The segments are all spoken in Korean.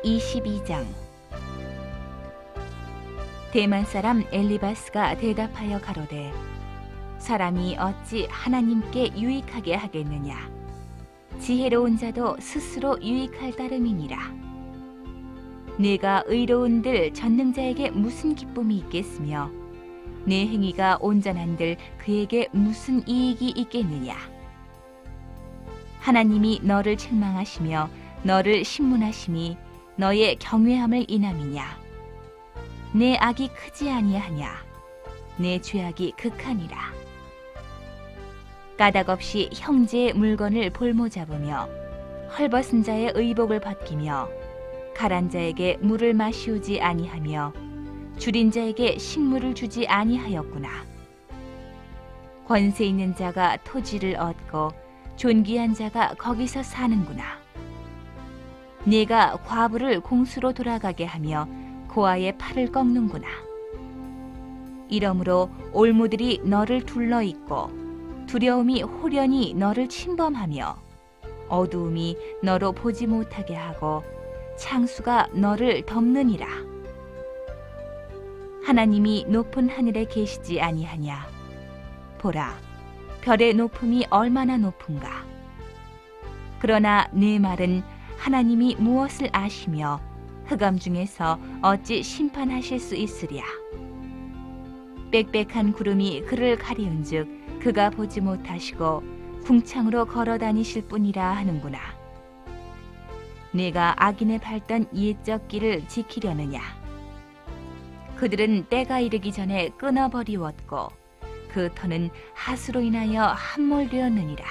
22장. 대만 사람 엘리바스가 대답하여 가로되, 사람이 어찌 하나님께 유익하게 하겠느냐? 지혜로운 자도 스스로 유익할 따름이니라. 내가 의로운들 전능자에게 무슨 기쁨이 있겠으며 내 행위가 온전한들 그에게 무슨 이익이 있겠느냐? 하나님이 너를 책망하시며 너를 신문하심이 너의 경외함을 인함이냐? 내 악이 크지 아니하냐? 내 죄악이 극하니라. 까닭없이 형제의 물건을 볼모잡으며 헐벗은 자의 의복을 벗기며 가란 자에게 물을 마시우지 아니하며 줄인 자에게 식물을 주지 아니하였구나. 권세 있는 자가 토지를 얻고 존귀한 자가 거기서 사는구나. 네가 과부를 공수로 돌아가게 하며 고아의 팔을 꺾는구나. 이러므로 올무들이 너를 둘러있고 두려움이 홀연히 너를 침범하며 어두움이 너로 보지 못하게 하고 창수가 너를 덮느니라. 하나님이 높은 하늘에 계시지 아니하냐? 보라, 별의 높음이 얼마나 높은가? 그러나 네 말은 하나님이 무엇을 아시며 흑암 중에서 어찌 심판하실 수 있으랴? 빽빽한 구름이 그를 가리운즉 그가 보지 못하시고 궁창으로 걸어 다니실 뿐이라 하는구나. 네가 악인의 밟던 옛적 길을 지키려느냐? 그들은 때가 이르기 전에 끊어버리웠고 그 터는 하수로 인하여 함몰되었느니라.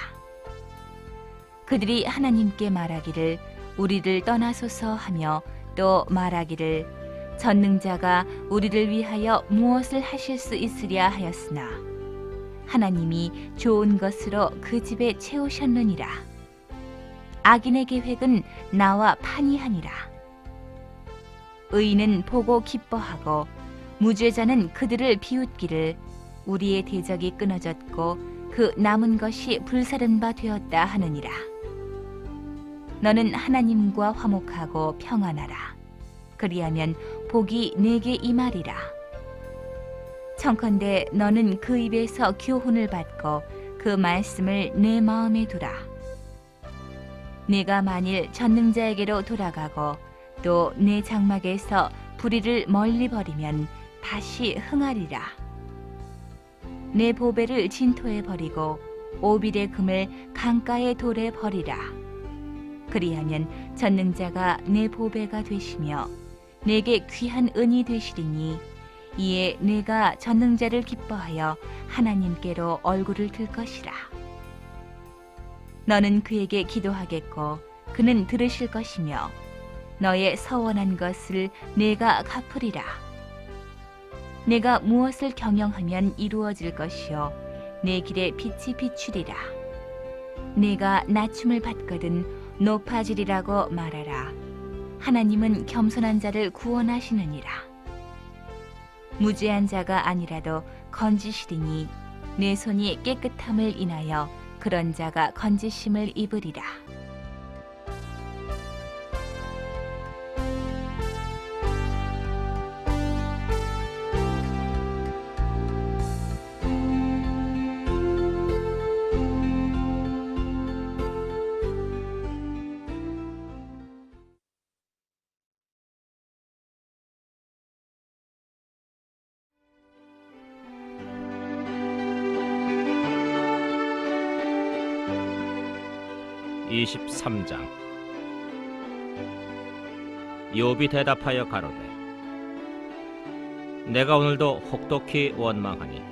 그들이 하나님께 말하기를 우리를 떠나소서 하며 또 말하기를 전능자가 우리를 위하여 무엇을 하실 수 있으랴 하였으나 하나님이 좋은 것으로 그 집에 채우셨느니라. 악인의 계획은 나와 판이하니라. 의인은 보고 기뻐하고 무죄자는 그들을 비웃기를 우리의 대적이 끊어졌고 그 남은 것이 불사른 바 되었다 하느니라. 너는 하나님과 화목하고 평안하라. 그리하면 복이 내게 임하리라. 청컨대 너는 그 입에서 교훈을 받고 그 말씀을 내 마음에 두라. 내가 만일 전능자에게로 돌아가고 또 내 장막에서 불의를 멀리 버리면 다시 흥하리라. 내 보배를 진토에 버리고 오빌의 금을 강가의 돌에 버리라. 그리하면 전능자가 내 보배가 되시며 내게 귀한 은이 되시리니 이에 내가 전능자를 기뻐하여 하나님께로 얼굴을 들 것이라. 너는 그에게 기도하겠고 그는 들으실 것이며 너의 서원한 것을 내가 갚으리라. 내가 무엇을 경영하면 이루어질 것이요 내 길에 빛이 비추리라. 내가 낮춤을 받거든 높아지리라고 말하라. 하나님은 겸손한 자를 구원하시느니라. 무죄한 자가 아니라도 건지시리니 내 손이 깨끗함을 인하여 그런 자가 건지심을 입으리라. (23장) 욥이 대답하여 가로되, 내가 오늘도 혹독히 원망하니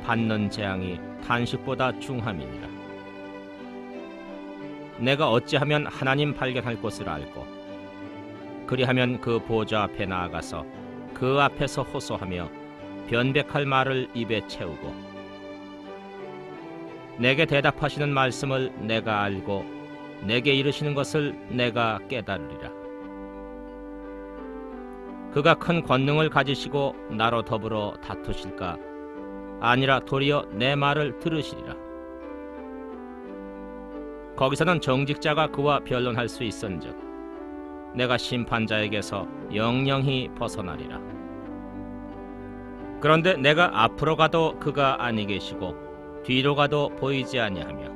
받는 재앙이 탄식보다 중함이니라. 내가 어찌하면 하나님 발견할 곳을 알고 그리하면 그 보좌 앞에 나아가서 그 앞에서 호소하며 변백할 말을 입에 채우고 내게 대답하시는 말씀을 내가 알고 내게 이르시는 것을 내가 깨달으리라. 그가 큰 권능을 가지시고 나로 더불어 다투실까? 아니라 도리어 내 말을 들으시리라. 거기서는 정직자가 그와 변론할 수 있은즉 내가 심판자에게서 영영히 벗어나리라. 그런데 내가 앞으로 가도 그가 아니 계시고 뒤로 가도 보이지 아니하며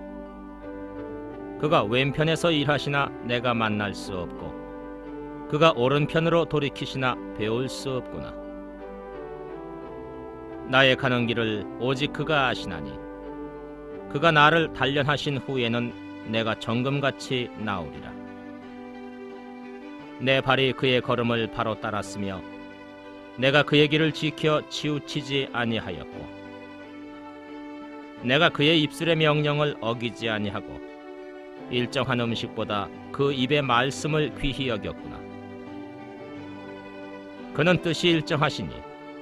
그가 왼편에서 일하시나 내가 만날 수 없고 그가 오른편으로 돌이키시나 배울 수 없구나. 나의 가는 길을 오직 그가 아시나니 그가 나를 단련하신 후에는 내가 정금같이 나오리라. 내 발이 그의 걸음을 바로 따랐으며 내가 그의 길을 지켜 치우치지 아니하였고 내가 그의 입술의 명령을 어기지 아니하고 일정한 음식보다 그 입의 말씀을 귀히 여겼구나. 그는 뜻이 일정하시니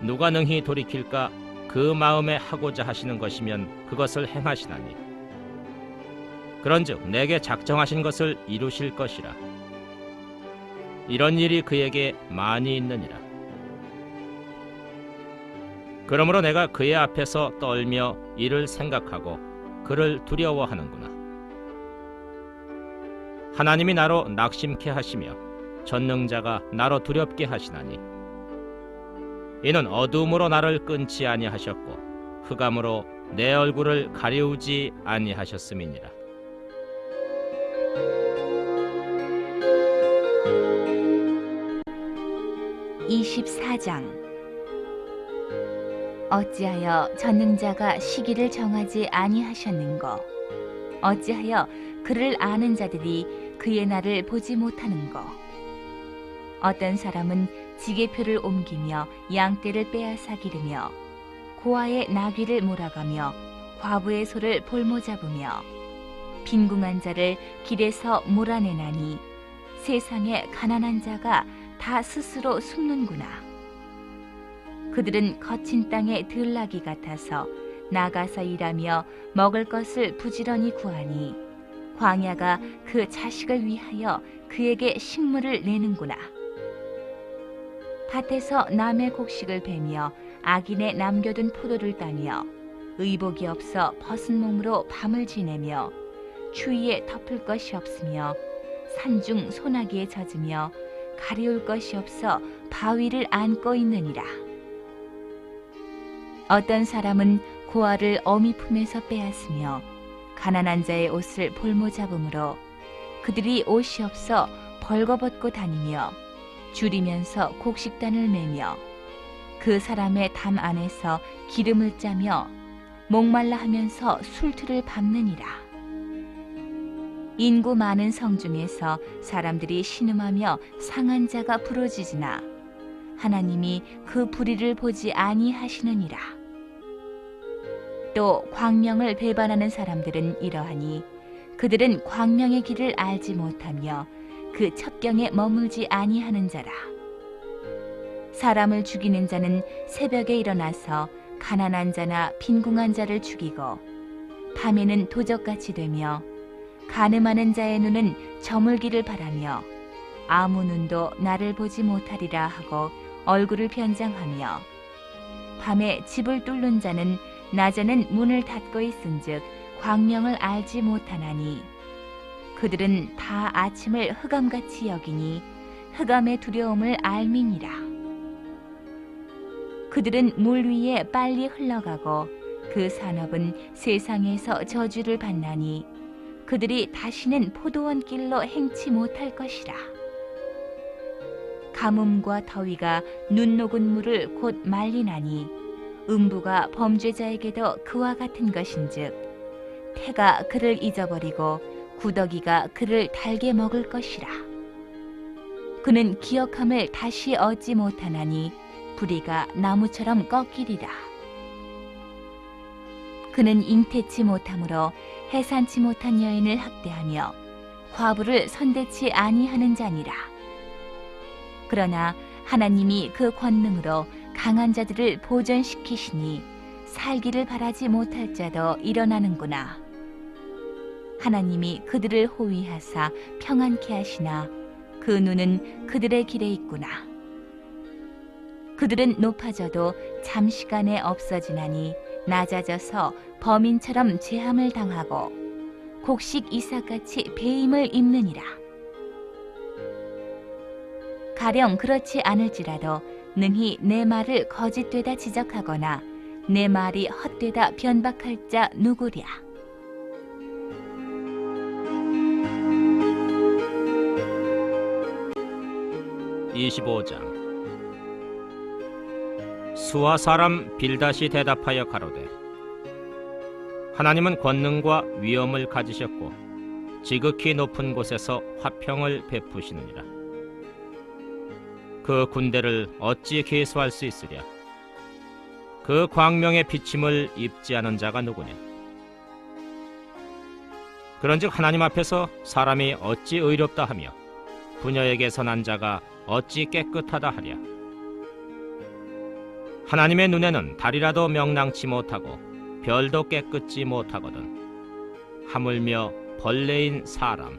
누가 능히 돌이킬까? 그 마음에 하고자 하시는 것이면 그것을 행하시나니 그런즉 내게 작정하신 것을 이루실 것이라. 이런 일이 그에게 많이 있느니라. 그러므로 내가 그의 앞에서 떨며 이를 생각하고 그를 두려워하는구나. 하나님이 나로 낙심케 하시며 전능자가 나로 두렵게 하시나니 이는 어두움으로 나를 끊지 아니하셨고 흑암으로 내 얼굴을 가리우지 아니하셨음이니라. (24장) 어찌하여 전능자가 시기를 정하지 아니하셨는고? 어찌하여 그를 아는 자들이 그의 날을 보지 못하는고? 어떤 사람은 지게표를 옮기며 양떼를 빼앗아 기르며 고아의 나귀를 몰아가며 과부의 소를 볼모잡으며 빈궁한 자를 길에서 몰아내나니 세상에 가난한 자가 다 스스로 숨는구나. 그들은 거친 땅의 들나귀 같아서 나가서 일하며 먹을 것을 부지런히 구하니 광야가 그 자식을 위하여 그에게 식물을 내는구나. 밭에서 남의 곡식을 베며 악인의 남겨둔 포도를 따며 의복이 없어 벗은 몸으로 밤을 지내며 추위에 덮을 것이 없으며 산중 소나기에 젖으며 가리울 것이 없어 바위를 안고 있느니라. 어떤 사람은 고아를 어미 품에서 빼앗으며 가난한 자의 옷을 볼모잡음으로 그들이 옷이 없어 벌거벗고 다니며 줄이면서 곡식단을 매며 그 사람의 담 안에서 기름을 짜며 목말라 하면서 술틀을 밟느니라. 인구 많은 성 중에서 사람들이 신음하며 상한 자가 부러지지나 하나님이 그 불의를 보지 아니하시느니라. 또 광명을 배반하는 사람들은 이러하니 그들은 광명의 길을 알지 못하며 그 첩경에 머물지 아니하는 자라. 사람을 죽이는 자는 새벽에 일어나서 가난한 자나 빈궁한 자를 죽이고 밤에는 도적같이 되며 간음하는 자의 눈은 저물기를 바라며 아무 눈도 나를 보지 못하리라 하고 얼굴을 변장하며 밤에 집을 뚫는 자는 낮에는 문을 닫고 있은즉 광명을 알지 못하나니 그들은 다 아침을 흑암같이 여기니 흑암의 두려움을 알미니라. 그들은 물 위에 빨리 흘러가고 그 산업은 세상에서 저주를 받나니 그들이 다시는 포도원 길로 행치 못할 것이라. 가뭄과 더위가 눈 녹은 물을 곧 말리나니 음부가 범죄자에게도 그와 같은 것인즉 태가 그를 잊어버리고 구더기가 그를 달게 먹을 것이라. 그는 기억함을 다시 얻지 못하나니 부리가 나무처럼 꺾이리라. 그는 잉태치 못함으로 해산치 못한 여인을 학대하며 과부를 선대치 아니하는 자니라. 그러나 하나님이 그 권능으로 강한 자들을 보전시키시니 살기를 바라지 못할 자도 일어나는구나. 하나님이 그들을 호위하사 평안케 하시나 그 눈은 그들의 길에 있구나. 그들은 높아져도 잠시간에 없어지나니 낮아져서 범인처럼 제함을 당하고 곡식 이삭같이 배임을 입느니라. 가령 그렇지 않을지라도 능히 내 말을 거짓되다 지적하거나 내 말이 헛되다 변박할 자 누구랴. (25장) 수아 사람 빌닷이 대답하여 가로되 하나님은 권능과 위엄을 가지셨고 지극히 높은 곳에서 화평을 베푸시느니라. 그 군대를 어찌 계수할 수 있으랴. 그 광명의 비침을 입지 않은 자가 누구냐. 그런즉 하나님 앞에서 사람이 어찌 의롭다 하며 부녀에게서 난 자가 어찌 깨끗하다 하랴. 하나님의 눈에는 달이라도 명랑치 못하고 별도 깨끗지 못하거든 하물며 벌레인 사람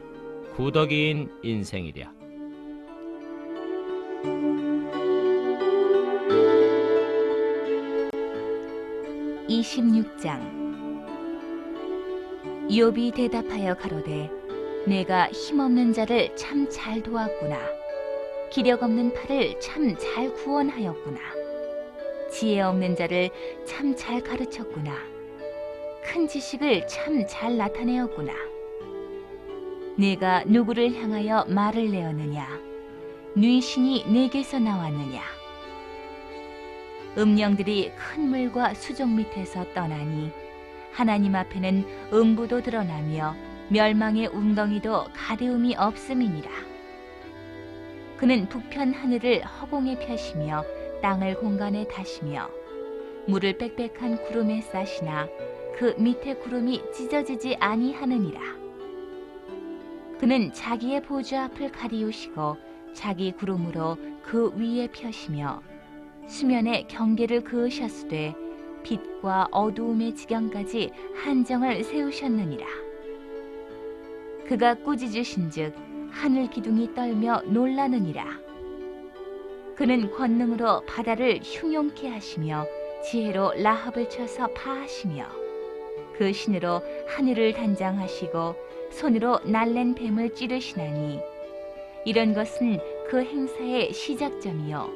구더기인 인생이랴. (26장) 욥이 대답하여 가로되 내가 힘없는 자를 참 잘 도왔구나. 기력 없는 팔을 참 잘 구원하였구나. 지혜 없는 자를 참 잘 가르쳤구나. 큰 지식을 참 잘 나타내었구나. 내가 누구를 향하여 말을 내었느냐. 네 신이 내게서 나왔느냐. 음령들이 큰 물과 수족 밑에서 떠나니 하나님 앞에는 음부도 드러나며 멸망의 웅덩이도 가려움이 없음이니라. 그는 북편 하늘을 허공에 펴시며 땅을 공간에 다시며 물을 빽빽한 구름에 싸시나 그 밑에 구름이 찢어지지 아니하느니라. 그는 자기의 보좌 앞을 가리우시고 자기 구름으로 그 위에 펴시며 수면에 경계를 그으셨으되 빛과 어두움의 지경까지 한정을 세우셨느니라. 그가 꾸짖으신즉 하늘 기둥이 떨며 놀라느니라. 그는 권능으로 바다를 흉용케 하시며 지혜로 라합을 쳐서 파하시며 그 신으로 하늘을 단장하시고 손으로 날랜 뱀을 찌르시나니 이런 것은 그 행사의 시작점이요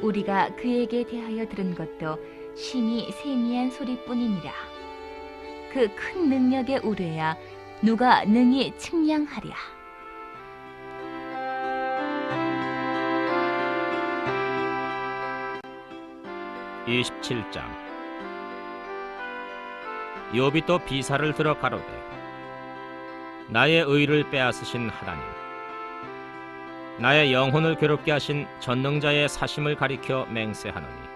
우리가 그에게 대하여 들은 것도 심히 세미한 소리뿐이니라. 그 큰 능력의 우뢰야 누가 능히 측량하랴. (27장) 욥이 또 비사를 들어 가로되 나의 의를 빼앗으신 하나님, 나의 영혼을 괴롭게 하신 전능자의 사심을 가리켜 맹세하노니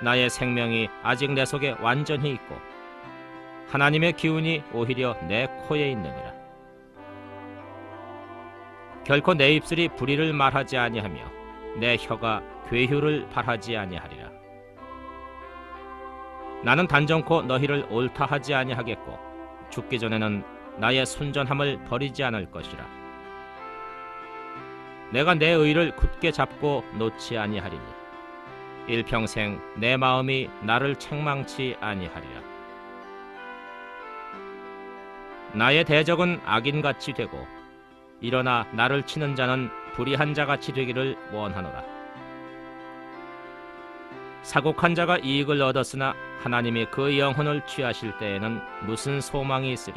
나의 생명이 아직 내 속에 완전히 있고 하나님의 기운이 오히려 내 코에 있느니라. 결코 내 입술이 불의를 말하지 아니하며 내 혀가 괴휴를 발하지 아니하리라. 나는 단정코 너희를 옳다 하지 아니하겠고 죽기 전에는 나의 순전함을 버리지 않을 것이라. 내가 내 의를 굳게 잡고 놓지 아니하리니 일평생 내 마음이 나를 책망치 아니하리라. 나의 대적은 악인같이 되고 일어나 나를 치는 자는 불의한 자같이 되기를 원하노라. 사곡한 자가 이익을 얻었으나 하나님이 그 영혼을 취하실 때에는 무슨 소망이 있으랴.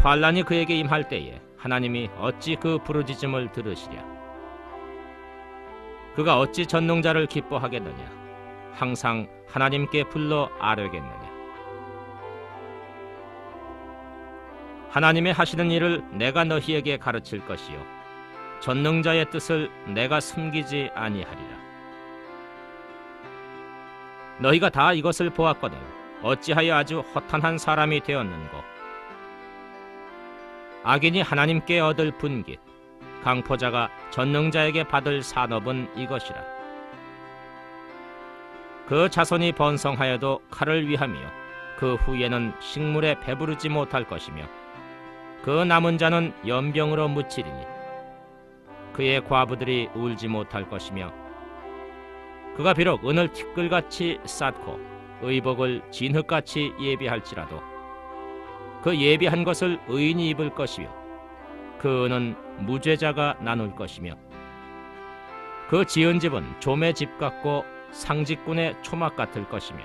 환난이 그에게 임할 때에 하나님이 어찌 그 부르짖음을 들으시랴. 그가 어찌 전능자를 기뻐하겠느냐. 항상 하나님께 불러 아뢰겠느냐. 하나님의 하시는 일을 내가 너희에게 가르칠 것이요 전능자의 뜻을 내가 숨기지 아니하리라. 너희가 다 이것을 보았거든 어찌하여 아주 허탄한 사람이 되었는고. 악인이 하나님께 얻을 분깃, 강포자가 전능자에게 받을 산업은 이것이라. 그 자손이 번성하여도 칼을 위하며 그 후에는 식물에 배부르지 못할 것이며 그 남은 자는 연병으로 묻히리니 그의 과부들이 울지 못할 것이며 그가 비록 은을 티끌같이 쌓고 의복을 진흙같이 예비할지라도 그 예비한 것을 의인이 입을 것이요 그 은은 무죄자가 나눌 것이며 그 지은 집은 좀의 집 같고 상직군의 초막 같을 것이며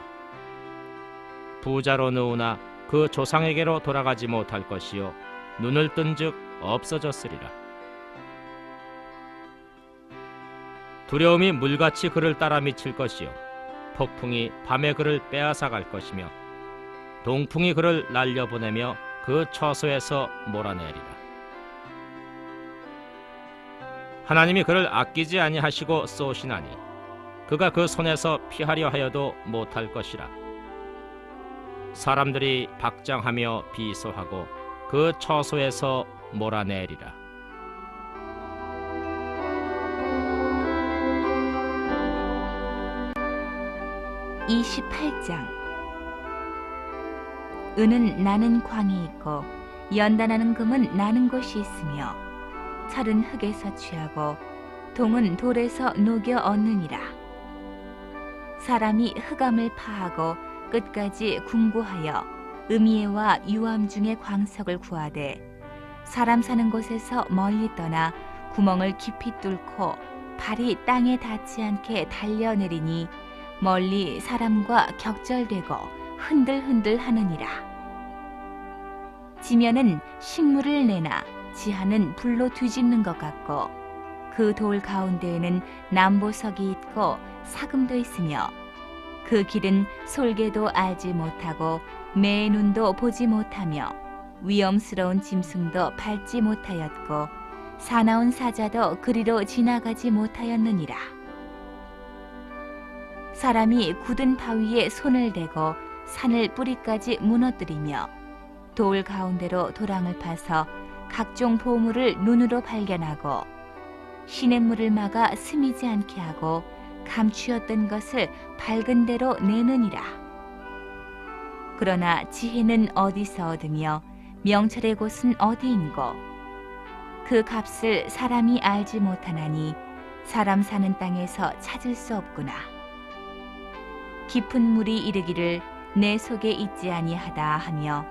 부자로 누우나 그 조상에게로 돌아가지 못할 것이요 눈을 뜬즉 없어졌으리라. 두려움이 물같이 그를 따라 미칠 것이요 폭풍이 밤에 그를 빼앗아갈 것이며 동풍이 그를 날려보내며 그 처소에서 몰아내리라. 하나님이 그를 아끼지 아니하시고 쏘시나니 그가 그 손에서 피하려 하여도 못할 것이라. 사람들이 박장하며 비소하고 그 처소에서 몰아내리라. (28장) 은은 나는 광이 있고 연단하는 금은 나는 곳이 있으며 철은 흙에서 취하고 동은 돌에서 녹여 얻느니라. 사람이 흑암을 파하고 끝까지 궁구하여 음이에와 유암 중에 광석을 구하되 사람 사는 곳에서 멀리 떠나 구멍을 깊이 뚫고 발이 땅에 닿지 않게 달려내리니 멀리 사람과 격절되고 흔들흔들 하느니라. 지면은 식물을 내나 지하는 불로 뒤집는 것 같고 그 돌 가운데에는 남보석이 있고 사금도 있으며 그 길은 솔개도 알지 못하고 매의 눈도 보지 못하며 위험스러운 짐승도 밟지 못하였고 사나운 사자도 그리로 지나가지 못하였느니라. 사람이 굳은 바위에 손을 대고 산을 뿌리까지 무너뜨리며 돌 가운데로 도랑을 파서 각종 보물을 눈으로 발견하고 시냇물을 막아 스미지 않게 하고 감추었던 것을 밝은 대로 내느니라. 그러나 지혜는 어디서 얻으며 명철의 곳은 어디인고 그 값을 사람이 알지 못하나니 사람 사는 땅에서 찾을 수 없구나. 깊은 물이 이르기를 내 속에 있지 아니하다 하며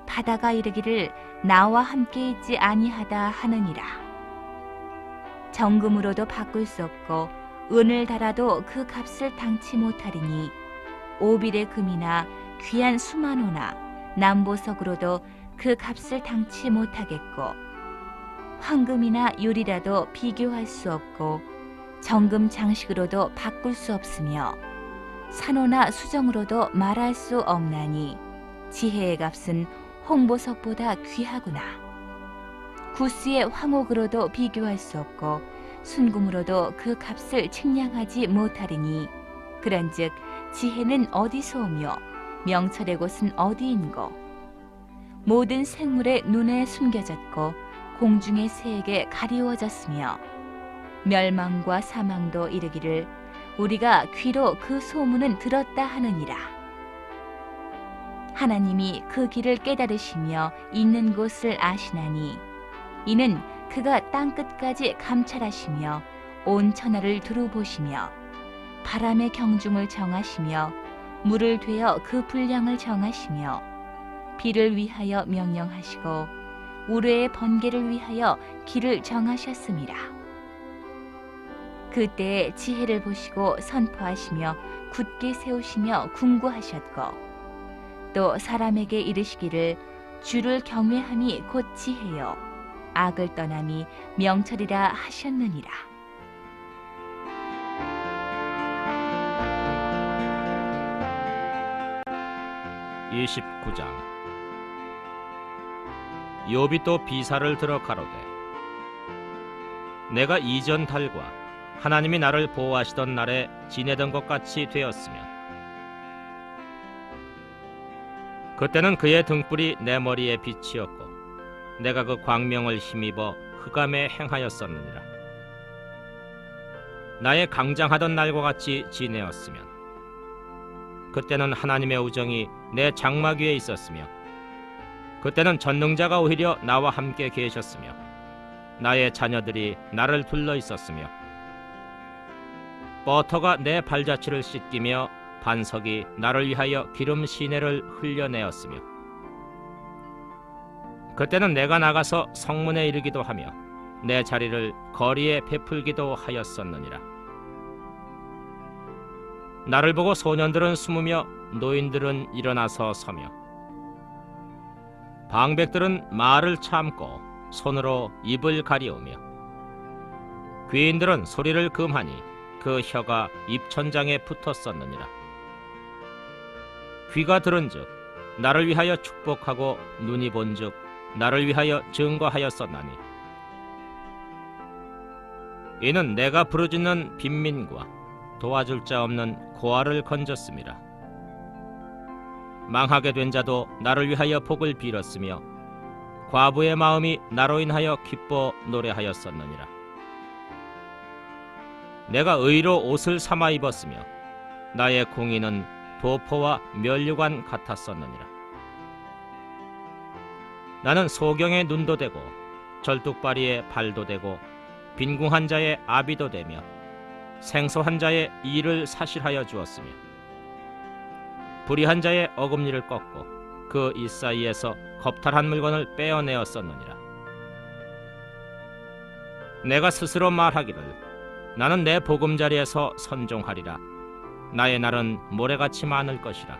바다가 이르기를 나와 함께 있지 아니하다 하느니라. 정금으로도 바꿀 수 없고 은을 달아도 그 값을 당치 못하리니 오빌의 금이나 귀한 수만호나 남보석으로도 그 값을 당치 못하겠고 황금이나 유리라도 비교할 수 없고 정금 장식으로도 바꿀 수 없으며 산호나 수정으로도 말할 수 없나니 지혜의 값은 홍보석보다 귀하구나. 구스의 황옥으로도 비교할 수 없고 순금으로도 그 값을 측량하지 못하리니 그런즉 지혜는 어디서 오며 명철의 곳은 어디인고 모든 생물의 눈에 숨겨졌고 공중의 새에게 가리워졌으며 멸망과 사망도 이르기를 우리가 귀로 그 소문은 들었다 하느니라. 하나님이 그 길을 깨달으시며 있는 곳을 아시나니 이는 그가 땅끝까지 감찰하시며 온 천하를 두루 보시며 바람의 경중을 정하시며 물을 되어 그 분량을 정하시며 비를 위하여 명령하시고 우레의 번개를 위하여 길을 정하셨음이라. 그때에 지혜를 보시고 선포하시며 굳게 세우시며 궁구하셨고 또 사람에게 이르시기를 주를 경외함이 곧 지혜요 악을 떠남이 명철이라 하셨느니라. (29장) 욥이 또 비사를 들어 가로되 내가 이전 달과 하나님이 나를 보호하시던 날에 지내던 것 같이 되었으며 그때는 그의 등불이 내 머리에 빛이었고 내가 그 광명을 힘입어 흑암에 행하였었느니라. 나의 강장하던 날과 같이 지내었으면 그때는 하나님의 우정이 내 장막 위에 있었으며 그때는 전능자가 오히려 나와 함께 계셨으며 나의 자녀들이 나를 둘러 있었으며 버터가 내 발자취를 씻기며 반석이 나를 위하여 기름 시내를 흘려내었으며 그때는 내가 나가서 성문에 이르기도 하며 내 자리를 거리에 베풀기도 하였었느니라. 나를 보고 소년들은 숨으며 노인들은 일어나서 서며 방백들은 말을 참고 손으로 입을 가리우며 귀인들은 소리를 금하니 그 혀가 입천장에 붙었었느니라. 귀가 들은즉 나를 위하여 축복하고 눈이 본즉 나를 위하여 증거하였었나니 이는 내가 부르짖는 빈민과 도와줄 자 없는 고아를 건졌음이라. 망하게 된 자도 나를 위하여 복을 빌었으며 과부의 마음이 나로 인하여 기뻐 노래하였었느니라. 내가 의로 옷을 삼아 입었으며 나의 공의는 도포와 면류관 같았었느니라. 나는 소경의 눈도 되고 절뚝발이의 발도 되고 빈궁한 자의 아비도 되며 생소한 자의 일을 사실하여 주었으며 불의한 자의 어금니를 꺾고 그 이 사이에서 겁탈한 물건을 빼어내었었느니라. 내가 스스로 말하기를 나는 내 보금자리에서 선종하리라. 나의 날은 모래같이 많을 것이라.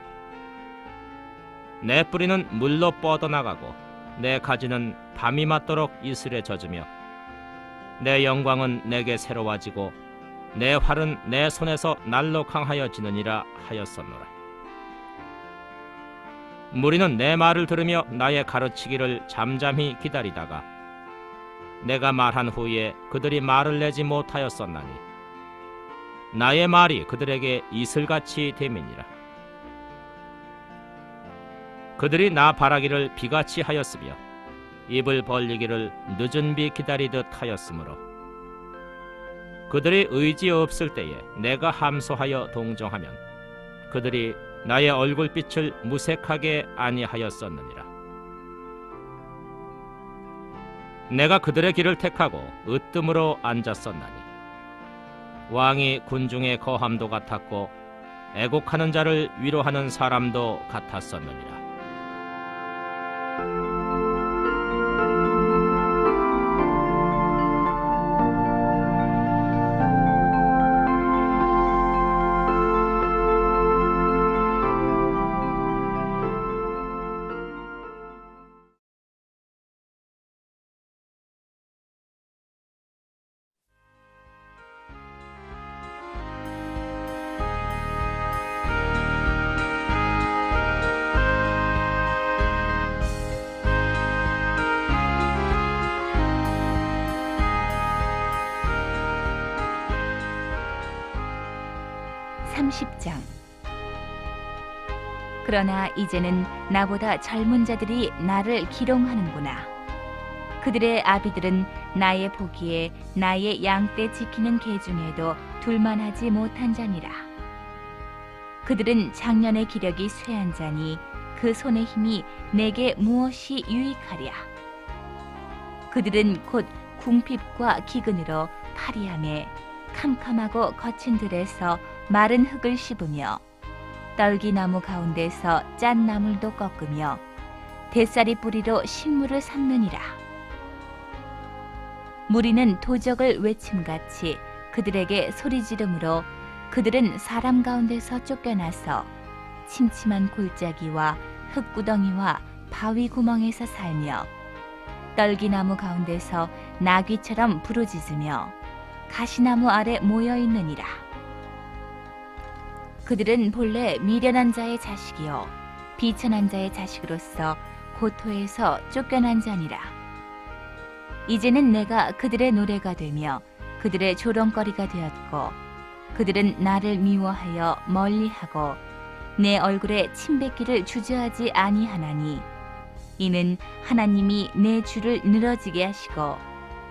내 뿌리는 물로 뻗어나가고 내 가지는 밤이 맞도록 이슬에 젖으며 내 영광은 내게 새로워지고 내 활은 내 손에서 날로 강하여지느니라 하였었노라. 무리는 내 말을 들으며 나의 가르치기를 잠잠히 기다리다가 내가 말한 후에 그들이 말을 내지 못하였었나니 나의 말이 그들에게 이슬같이 됨이니라. 그들이 나 바라기를 비같이 하였으며 입을 벌리기를 늦은 비 기다리듯 하였으므로 그들이 의지 없을 때에 내가 함소하여 동정하면 그들이 나의 얼굴빛을 무색하게 아니하였었느니라. 내가 그들의 길을 택하고 으뜸으로 앉았었나니 왕이 군중의 거함도 같았고 애곡하는 자를 위로하는 사람도 같았었느니라. 그러나 이제는 나보다 젊은 자들이 나를 기롱하는구나. 그들의 아비들은 나의 보기에 나의 양떼 지키는 개 중에도 둘만하지 못한 자니라. 그들은 작년의 기력이 쇠한 자니 그 손의 힘이 내게 무엇이 유익하랴. 그들은 곧 궁핍과 기근으로 파리함에 캄캄하고 거친 들에서 마른 흙을 씹으며 떨기나무 가운데서 짠 나물도 꺾으며 대싸리 뿌리로 식물을 삼느니라. 무리는 도적을 외침같이 그들에게 소리 지르므로 그들은 사람 가운데서 쫓겨나서 침침한 골짜기와 흙구덩이와 바위 구멍에서 살며 떨기나무 가운데서 나귀처럼 부르짖으며 가시나무 아래 모여 있느니라. 그들은 본래 미련한 자의 자식이요 비천한 자의 자식으로서 고토에서 쫓겨난 자니라. 이제는 내가 그들의 노래가 되며 그들의 조롱거리가 되었고 그들은 나를 미워하여 멀리하고 내 얼굴에 침뱉기를 주저하지 아니하나니 이는 하나님이 내 주를 늘어지게 하시고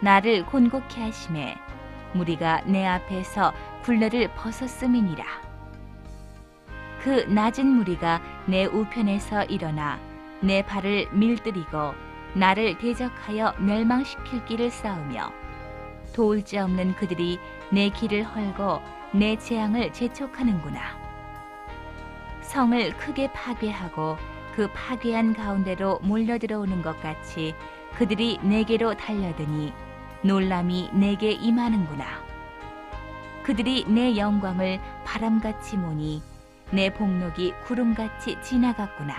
나를 곤곡케 하심에 무리가 내 앞에서 굴레를 벗었음이니라. 그 낮은 무리가 내 우편에서 일어나 내 발을 밀들이고 나를 대적하여 멸망시킬 길을 쌓으며 도울 자 없는 그들이 내 길을 헐고 내 재앙을 재촉하는구나. 성을 크게 파괴하고 그 파괴한 가운데로 몰려들어오는 것 같이 그들이 내게로 달려드니 놀람이 내게 임하는구나. 그들이 내 영광을 바람같이 모니 내 복록이 구름같이 지나갔구나.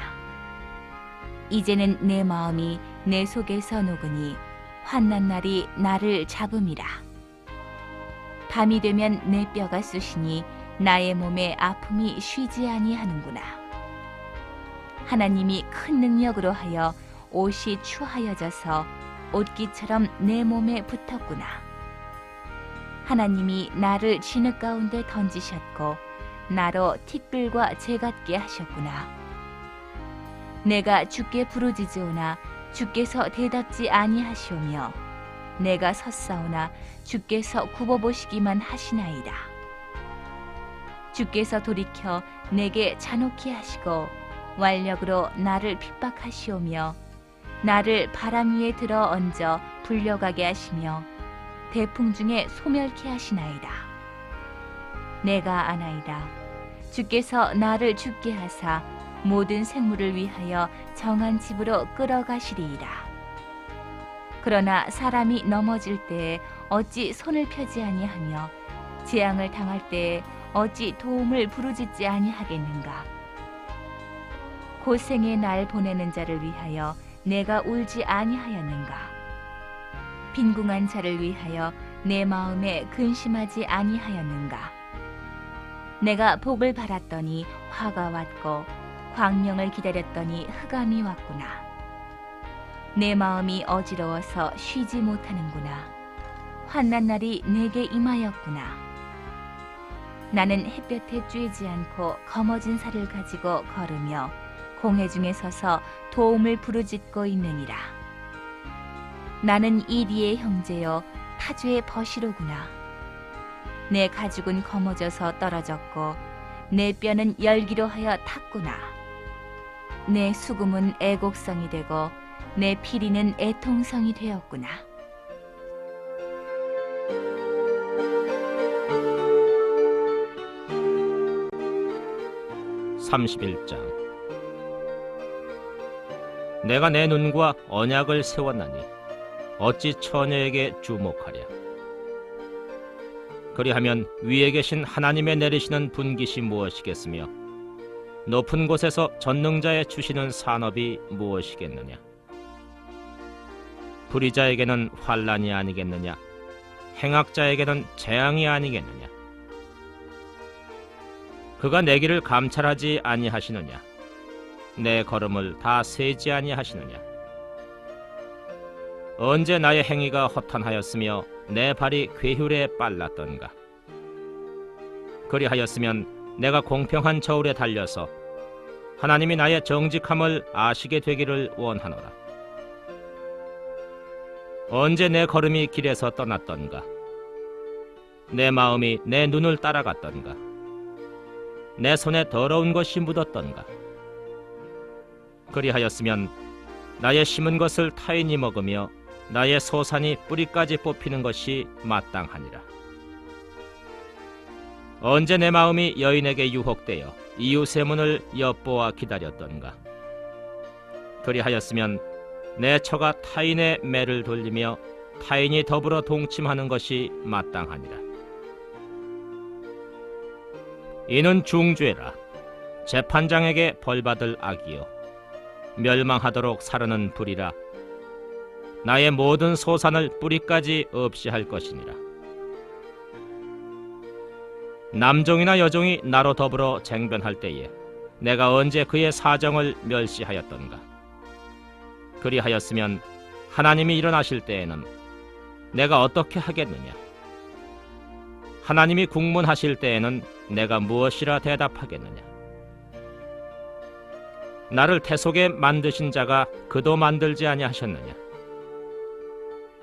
이제는 내 마음이 내 속에서 녹으니 환난 날이 나를 잡음이라. 밤이 되면 내 뼈가 쑤시니 나의 몸에 아픔이 쉬지 아니하는구나. 하나님이 큰 능력으로 하여 옷이 추하여져서 옷깃처럼 내 몸에 붙었구나. 하나님이 나를 진흙 가운데 던지셨고 나로 티끌과 재 같게 하셨구나. 내가 주께 부르짖으오나 주께서 대답지 아니하시오며 내가 섰사오나 주께서 굽어보시기만 하시나이다. 주께서 돌이켜 내게 잔혹히 하시고 완력으로 나를 핍박하시오며 나를 바람 위에 들어 얹어 불려가게 하시며 대풍 중에 소멸케 하시나이다. 내가 아나이다. 주께서 나를 죽게 하사 모든 생물을 위하여 정한 집으로 끌어가시리이다. 그러나 사람이 넘어질 때에 어찌 손을 펴지 아니하며 재앙을 당할 때에 어찌 도움을 부르짖지 아니하겠는가. 고생의 날 보내는 자를 위하여 내가 울지 아니하였는가. 빈궁한 자를 위하여 내 마음에 근심하지 아니하였는가. 내가 복을 바랐더니 화가 왔고 광명을 기다렸더니 흑암이 왔구나. 내 마음이 어지러워서 쉬지 못하는구나. 환난 날이 내게 임하였구나. 나는 햇볕에 쬐지 않고 거머진 살을 가지고 걸으며 공회 중에 서서 도움을 부르짖고 있느니라. 나는 이리의 형제여 타주의 버시로구나. 내 가죽은 거머져서 떨어졌고 내 뼈는 열기로 하여 탔구나. 내 수금은 애곡성이 되고 내 피리는 애통성이 되었구나. (31장) 내가 내 눈과 언약을 세웠나니 어찌 처녀에게 주목하랴. 그리하면 위에 계신 하나님의 내리시는 분깃이 무엇이겠으며 높은 곳에서 전능자의 주시는 산업이 무엇이겠느냐. 불의자에게는 환난이 아니겠느냐. 행악자에게는 재앙이 아니겠느냐. 그가 내 길을 감찰하지 아니하시느냐. 내 걸음을 다 세지 아니하시느냐. 언제 나의 행위가 허탄하였으며 내 발이 괴휼에 빨랐던가. 그리하였으면 내가 공평한 저울에 달려서 하나님이 나의 정직함을 아시게 되기를 원하노라. 언제 내 걸음이 길에서 떠났던가. 내 마음이 내 눈을 따라갔던가. 내 손에 더러운 것이 묻었던가. 그리하였으면 나의 심은 것을 타인이 먹으며 나의 소산이 뿌리까지 뽑히는 것이 마땅하니라. 언제 내 마음이 여인에게 유혹되어 이웃의 문을 엿보아 기다렸던가. 그리하였으면 내 처가 타인의 매를 돌리며 타인이 더불어 동침하는 것이 마땅하니라. 이는 중죄라. 재판장에게 벌받을 악이요 멸망하도록 사르는 불이라. 나의 모든 소산을 뿌리까지 없이 할 것이니라. 남종이나 여종이 나로 더불어 쟁변할 때에 내가 언제 그의 사정을 멸시하였던가. 그리하였으면 하나님이 일어나실 때에는 내가 어떻게 하겠느냐. 하나님이 국문하실 때에는 내가 무엇이라 대답하겠느냐. 나를 태속에 만드신 자가 그도 만들지 아니하셨느냐.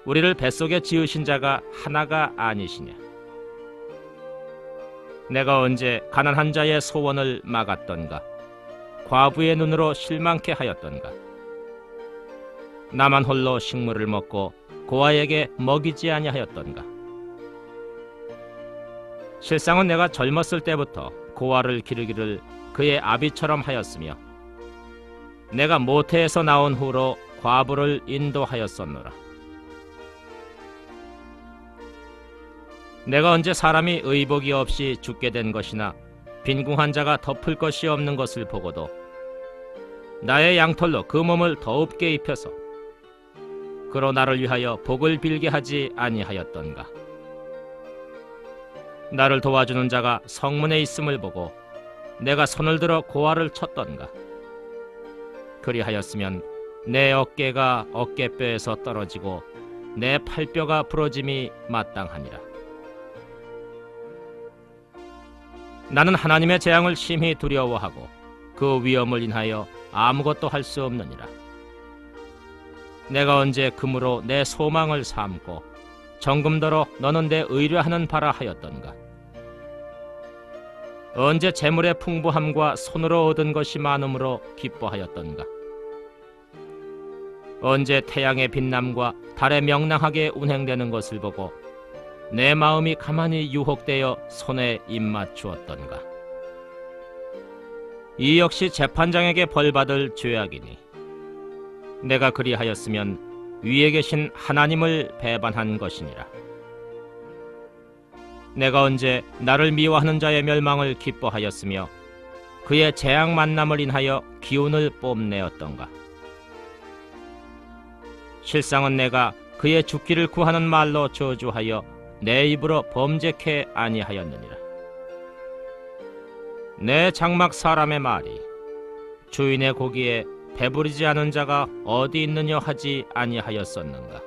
우리를 뱃속에 지으신 자가 하나가 아니시냐. 내가 언제 가난한 자의 소원을 막았던가. 과부의 눈으로 실망케 하였던가. 나만 홀로 식물을 먹고 고아에게 먹이지 아니하였던가. 실상은 내가 젊었을 때부터 고아를 기르기를 그의 아비처럼 하였으며 내가 모태에서 나온 후로 과부를 인도하였었노라. 내가 언제 사람이 의복이 없이 죽게 된 것이나 빈궁한 자가 덮을 것이 없는 것을 보고도 나의 양털로 그 몸을 더웁게 입혀서 그로 나를 위하여 복을 빌게 하지 아니하였던가. 나를 도와주는 자가 성문에 있음을 보고 내가 손을 들어 고아를 쳤던가. 그리하였으면 내 어깨가 어깨뼈에서 떨어지고 내 팔뼈가 부러짐이 마땅하니라. 나는 하나님의 재앙을 심히 두려워하고 그 위험을 인하여 아무것도 할 수 없느니라. 내가 언제 금으로 내 소망을 삼고 정금더러 너는 내 의뢰하는 바라 하였던가. 언제 재물의 풍부함과 손으로 얻은 것이 많음으로 기뻐하였던가. 언제 태양의 빛남과 달의 명랑하게 운행되는 것을 보고 내 마음이 가만히 유혹되어 손에 입맞추었던가. 이 역시 재판장에게 벌받을 죄악이니 내가 그리하였으면 위에 계신 하나님을 배반한 것이니라. 내가 언제 나를 미워하는 자의 멸망을 기뻐하였으며 그의 재앙 만남을 인하여 기운을 뽐내었던가. 실상은 내가 그의 죽기를 구하는 말로 저주하여 내 입으로 범죄케 아니하였느니라. 내 장막 사람의 말이 주인의 고기에 배부르지 않은 자가 어디 있느냐 하지 아니하였었는가.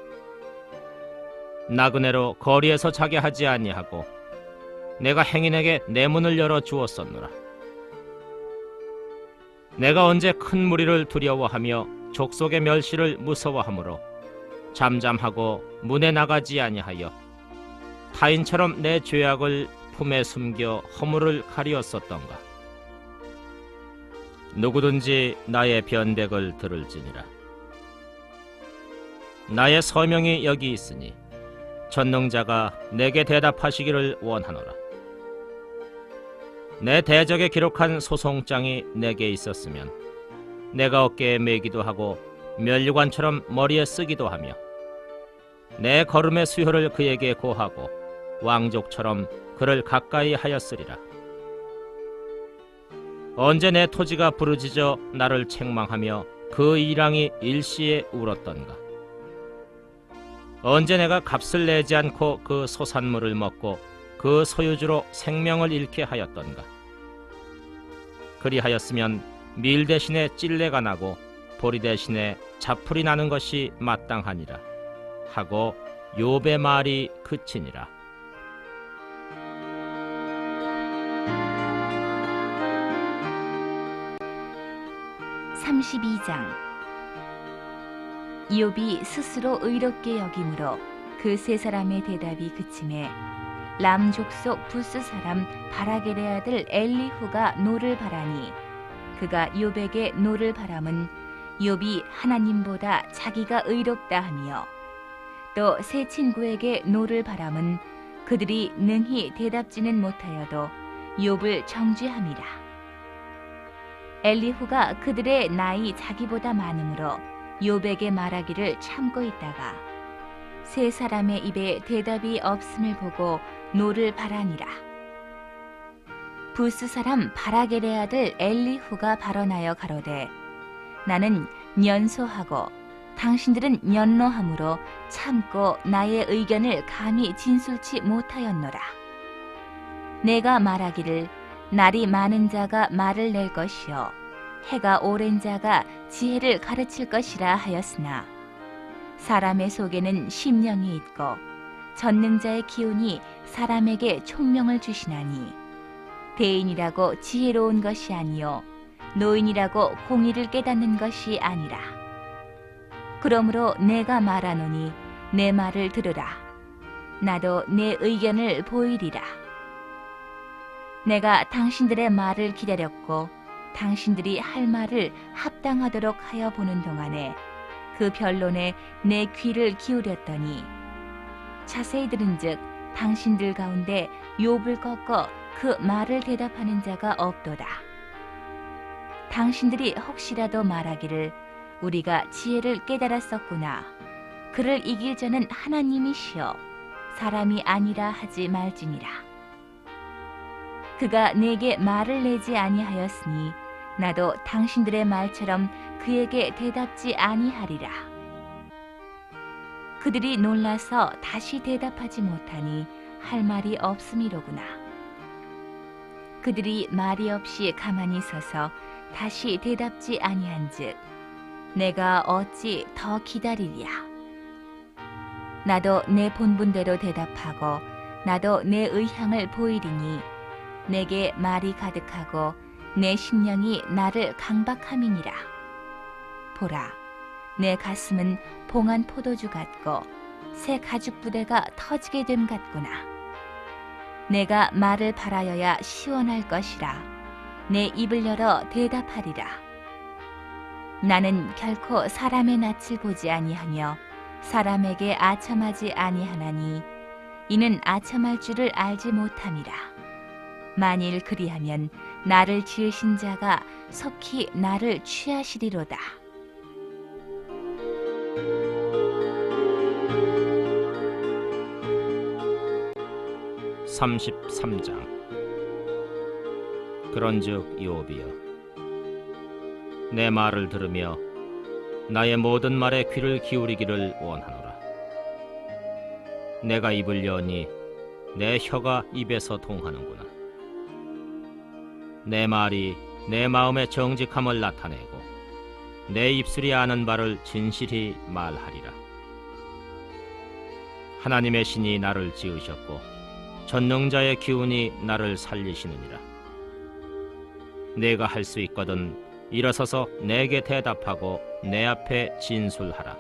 나그네로 거리에서 자게 하지 아니하고 내가 행인에게 내 문을 열어 주었었노라. 내가 언제 큰 무리를 두려워하며 족속의 멸시를 무서워하므로 잠잠하고 문에 나가지 아니하여 타인처럼 내 죄악을 품에 숨겨 허물을 가리었었던가. 누구든지 나의 변백을 들을지니라. 나의 서명이 여기 있으니 전능자가 내게 대답하시기를 원하노라. 내 대적에 기록한 소송장이 내게 있었으면 내가 어깨에 매기도 하고 면류관처럼 머리에 쓰기도 하며 내 걸음의 수효를 그에게 고하고 왕족처럼 그를 가까이 하였으리라. 언제 내 토지가 부르짖어 나를 책망하며 그 이랑이 일시에 울었던가. 언제 내가 값을 내지 않고 그 소산물을 먹고 그 소유주로 생명을 잃게 하였던가. 그리하였으면 밀 대신에 찔레가 나고 보리 대신에 자풀이 나는 것이 마땅하니라 하고 욥의 말이 그치니라. (32장) 이욥이 스스로 의롭게 여김으로 그 세 사람의 대답이 그침에 람 족속 부스 사람 바라겔의 아들 엘리후가 노를 바라니 그가 욥에게 노를 바람은 욥이 하나님보다 자기가 의롭다 하며 또 세 친구에게 노를 바람은 그들이 능히 대답지는 못하여도 욥을 정죄함이라. 엘리후가 그들의 나이 자기보다 많으므로 욥에게 말하기를 참고 있다가 세 사람의 입에 대답이 없음을 보고 노를 바라니라. 부스 사람 바라겔의 아들 엘리후가 발언하여 가로되 나는 연소하고 당신들은 연로함으로 참고 나의 의견을 감히 진술치 못하였노라. 내가 말하기를 날이 많은 자가 말을 낼 것이요 해가 오랜 자가 지혜를 가르칠 것이라 하였으나 사람의 속에는 심령이 있고 전능자의 기운이 사람에게 총명을 주시나니 대인이라고 지혜로운 것이 아니요 노인이라고 공의를 깨닫는 것이 아니라. 그러므로 내가 말하노니 내 말을 들으라. 나도 내 의견을 보이리라. 내가 당신들의 말을 기다렸고 당신들이 할 말을 합당하도록 하여 보는 동안에 그 변론에 내 귀를 기울였더니 자세히 들은즉 당신들 가운데 욥을 꺾어 그 말을 대답하는 자가 없도다. 당신들이 혹시라도 말하기를 우리가 지혜를 깨달았었구나. 그를 이길 자는 하나님이시여 사람이 아니라 하지 말지니라. 그가 내게 말을 내지 아니하였으니 나도 당신들의 말처럼 그에게 대답지 아니하리라. 그들이 놀라서 다시 대답하지 못하니 할 말이 없음이로구나. 그들이 말이 없이 가만히 서서 다시 대답지 아니한즉 내가 어찌 더 기다리랴. 나도 내 본분대로 대답하고 나도 내 의향을 보이리니 내게 말이 가득하고 내 심령이 나를 강박함이니라. 보라, 내 가슴은 봉한 포도주 같고 새 가죽 부대가 터지게 됨 같구나. 내가 말을 바라여야 시원할 것이라. 내 입을 열어 대답하리라. 나는 결코 사람의 낯을 보지 아니하며 사람에게 아첨하지 아니하나니 이는 아첨할 줄을 알지 못함이라. 만일 그리하면 나를 지으신 자가 속히 나를 취하시리로다. 33장. 그런즉 욥이여, 내 말을 들으며 나의 모든 말에 귀를 기울이기를 원하노라. 내가 입을 여니 내 혀가 입에서 통하는구나. 내 말이 내 마음의 정직함을 나타내고 내 입술이 아는 바를 진실히 말하리라. 하나님의 신이 나를 지으셨고 전능자의 기운이 나를 살리시느니라. 내가 할 수 있거든 일어서서 내게 대답하고 내 앞에 진술하라.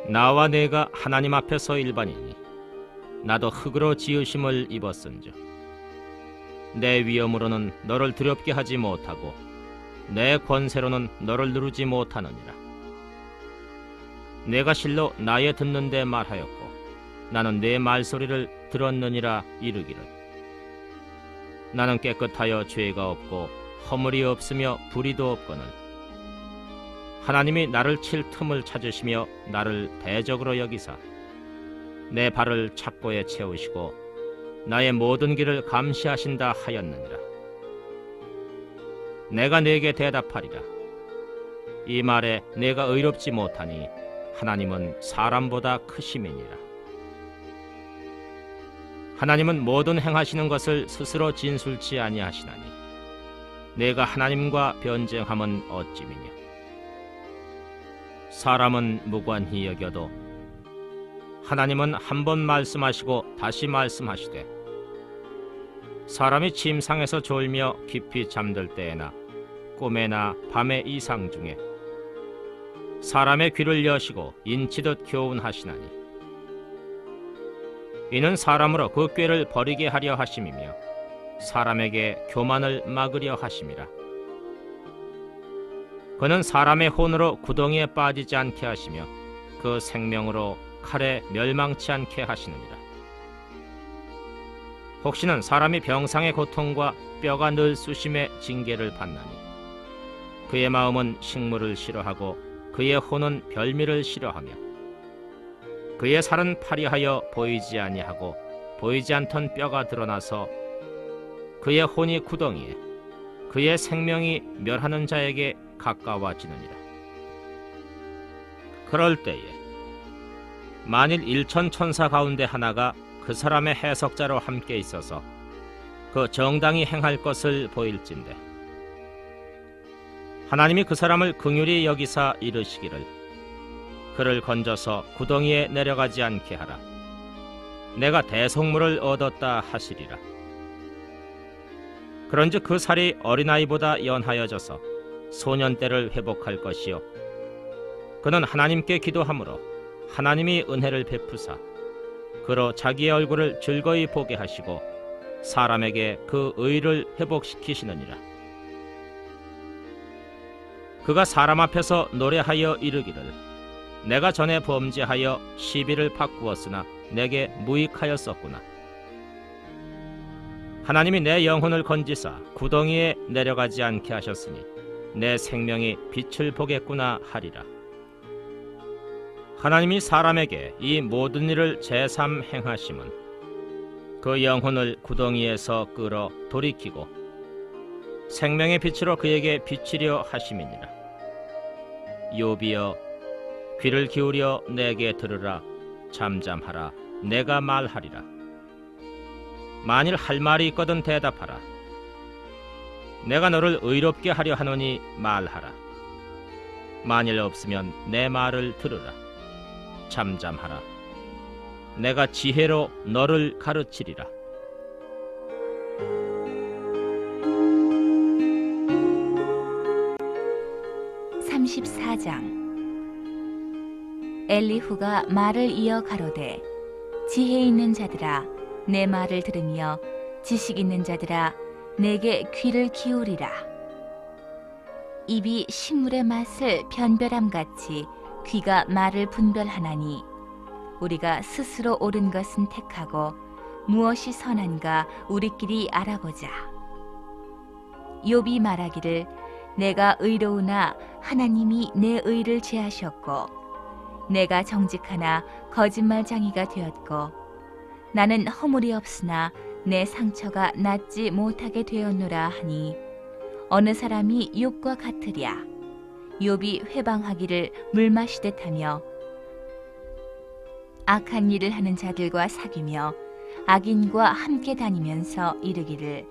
나와 내가 하나님 앞에서 일반이니 나도 흙으로 지으심을 입었은즉 내 위엄으로는 너를 두렵게 하지 못하고 내 권세로는 너를 누르지 못하느니라. 내가 실로 나의 듣는데 말하였고 나는 내 말소리를 들었느니라 이르기를, 나는 깨끗하여 죄가 없고 허물이 없으며 불의도 없거늘 하나님이 나를 칠 틈을 찾으시며 나를 대적으로 여기사 내 발을 착고에 채우시고 나의 모든 길을 감시하신다 하였느니라. 내가 네게 대답하리라. 이 말에 내가 의롭지 못하니 하나님은 사람보다 크심이니라. 하나님은 모든 행하시는 것을 스스로 진술치 아니하시나니 내가 하나님과 변쟁함은 어찌미냐. 사람은 무관히 여겨도 하나님은 한 번 말씀하시고 다시 말씀하시되, 사람이 침상에서 졸며 깊이 잠들 때에나 꿈에나 밤의 이상 중에 사람의 귀를 여시고 인치듯 교훈하시나니 이는 사람으로 그 꾀를 버리게 하려 하심이며 사람에게 교만을 막으려 하심이라. 그는 사람의 혼으로 구덩이에 빠지지 않게 하시며 그 생명으로 칼에 멸망치 않게 하시느니라. 혹시는 사람이 병상의 고통과 뼈가 늘 쑤심의 징계를 받나니 그의 마음은 식물을 싫어하고 그의 혼은 별미를 싫어하며 그의 살은 파리하여 보이지 아니하고 보이지 않던 뼈가 드러나서 그의 혼이 구덩이에 그의 생명이 멸하는 자에게 가까워지느니라. 그럴 때에 만일 1천 천사 가운데 하나가 그 사람의 해석자로 함께 있어서 그 정당히 행할 것을 보일진대 하나님이 그 사람을 긍휼히 여기사 이르시기를, 그를 건져서 구덩이에 내려가지 않게 하라. 내가 대속물을 얻었다 하시리라. 그런즉 그 살이 어린아이보다 연하여져서 소년 때를 회복할 것이요 그는 하나님께 기도함으로 하나님이 은혜를 베푸사 그로 자기의 얼굴을 즐거이 보게 하시고 사람에게 그 의를 회복시키시느니라. 그가 사람 앞에서 노래하여 이르기를, 내가 전에 범죄하여 시비를 바꾸었으나 내게 무익하였었구나. 하나님이 내 영혼을 건지사 구덩이에 내려가지 않게 하셨으니 내 생명이 빛을 보겠구나 하리라. 하나님이 사람에게 이 모든 일을 제삼 행하심은 그 영혼을 구덩이에서 끌어 돌이키고 생명의 빛으로 그에게 비치려 하심이니라. 욥이여, 귀를 기울여 내게 들으라. 잠잠하라. 내가 말하리라. 만일 할 말이 있거든 대답하라. 내가 너를 의롭게 하려 하노니 말하라. 만일 없으면 내 말을 들으라. 잠잠하라. 내가 지혜로 너를 가르치리라. 엘리후가 말을 이어 가로되, 지혜 있는 자들아 내 말을 들으며 지식 있는 자들아 내게 귀를 기울이라. 입이 식물의 맛을 변별함같이 귀가 말을 분별하나니 우리가 스스로 옳은 것은 택하고 무엇이 선한가 우리끼리 알아보자. 욥이 말하기를, 내가 의로우나 하나님이 내 의를 제하셨고 내가 정직하나 거짓말장이가 되었고 나는 허물이 없으나 내 상처가 낫지 못하게 되었노라 하니 어느 사람이 욥과 같으랴. 욥이 회방하기를 물 마시듯 하며 악한 일을 하는 자들과 사귀며 악인과 함께 다니면서 이르기를,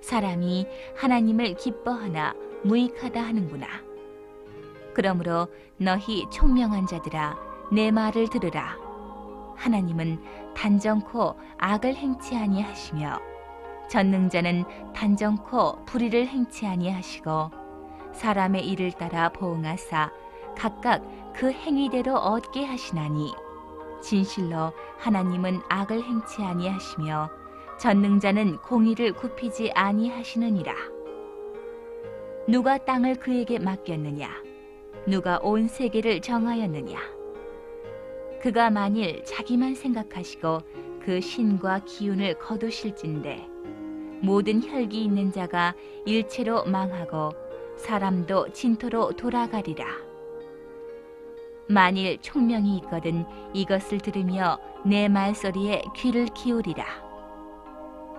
사람이 하나님을 기뻐하나 무익하다 하는구나. 그러므로 너희 총명한 자들아 내 말을 들으라. 하나님은 단정코 악을 행치 아니하시며 전능자는 단정코 불의를 행치 아니하시고 사람의 일을 따라 보응하사 각각 그 행위대로 얻게 하시나니 진실로 하나님은 악을 행치 아니하시며 전능자는 공의를 굽히지 아니하시느니라. 누가 땅을 그에게 맡겼느냐? 누가 온 세계를 정하였느냐? 그가 만일 자기만 생각하시고 그 신과 기운을 거두실진대 모든 혈기 있는 자가 일체로 망하고 사람도 진토로 돌아가리라. 만일 총명이 있거든 이것을 들으며 내 말소리에 귀를 기울이라.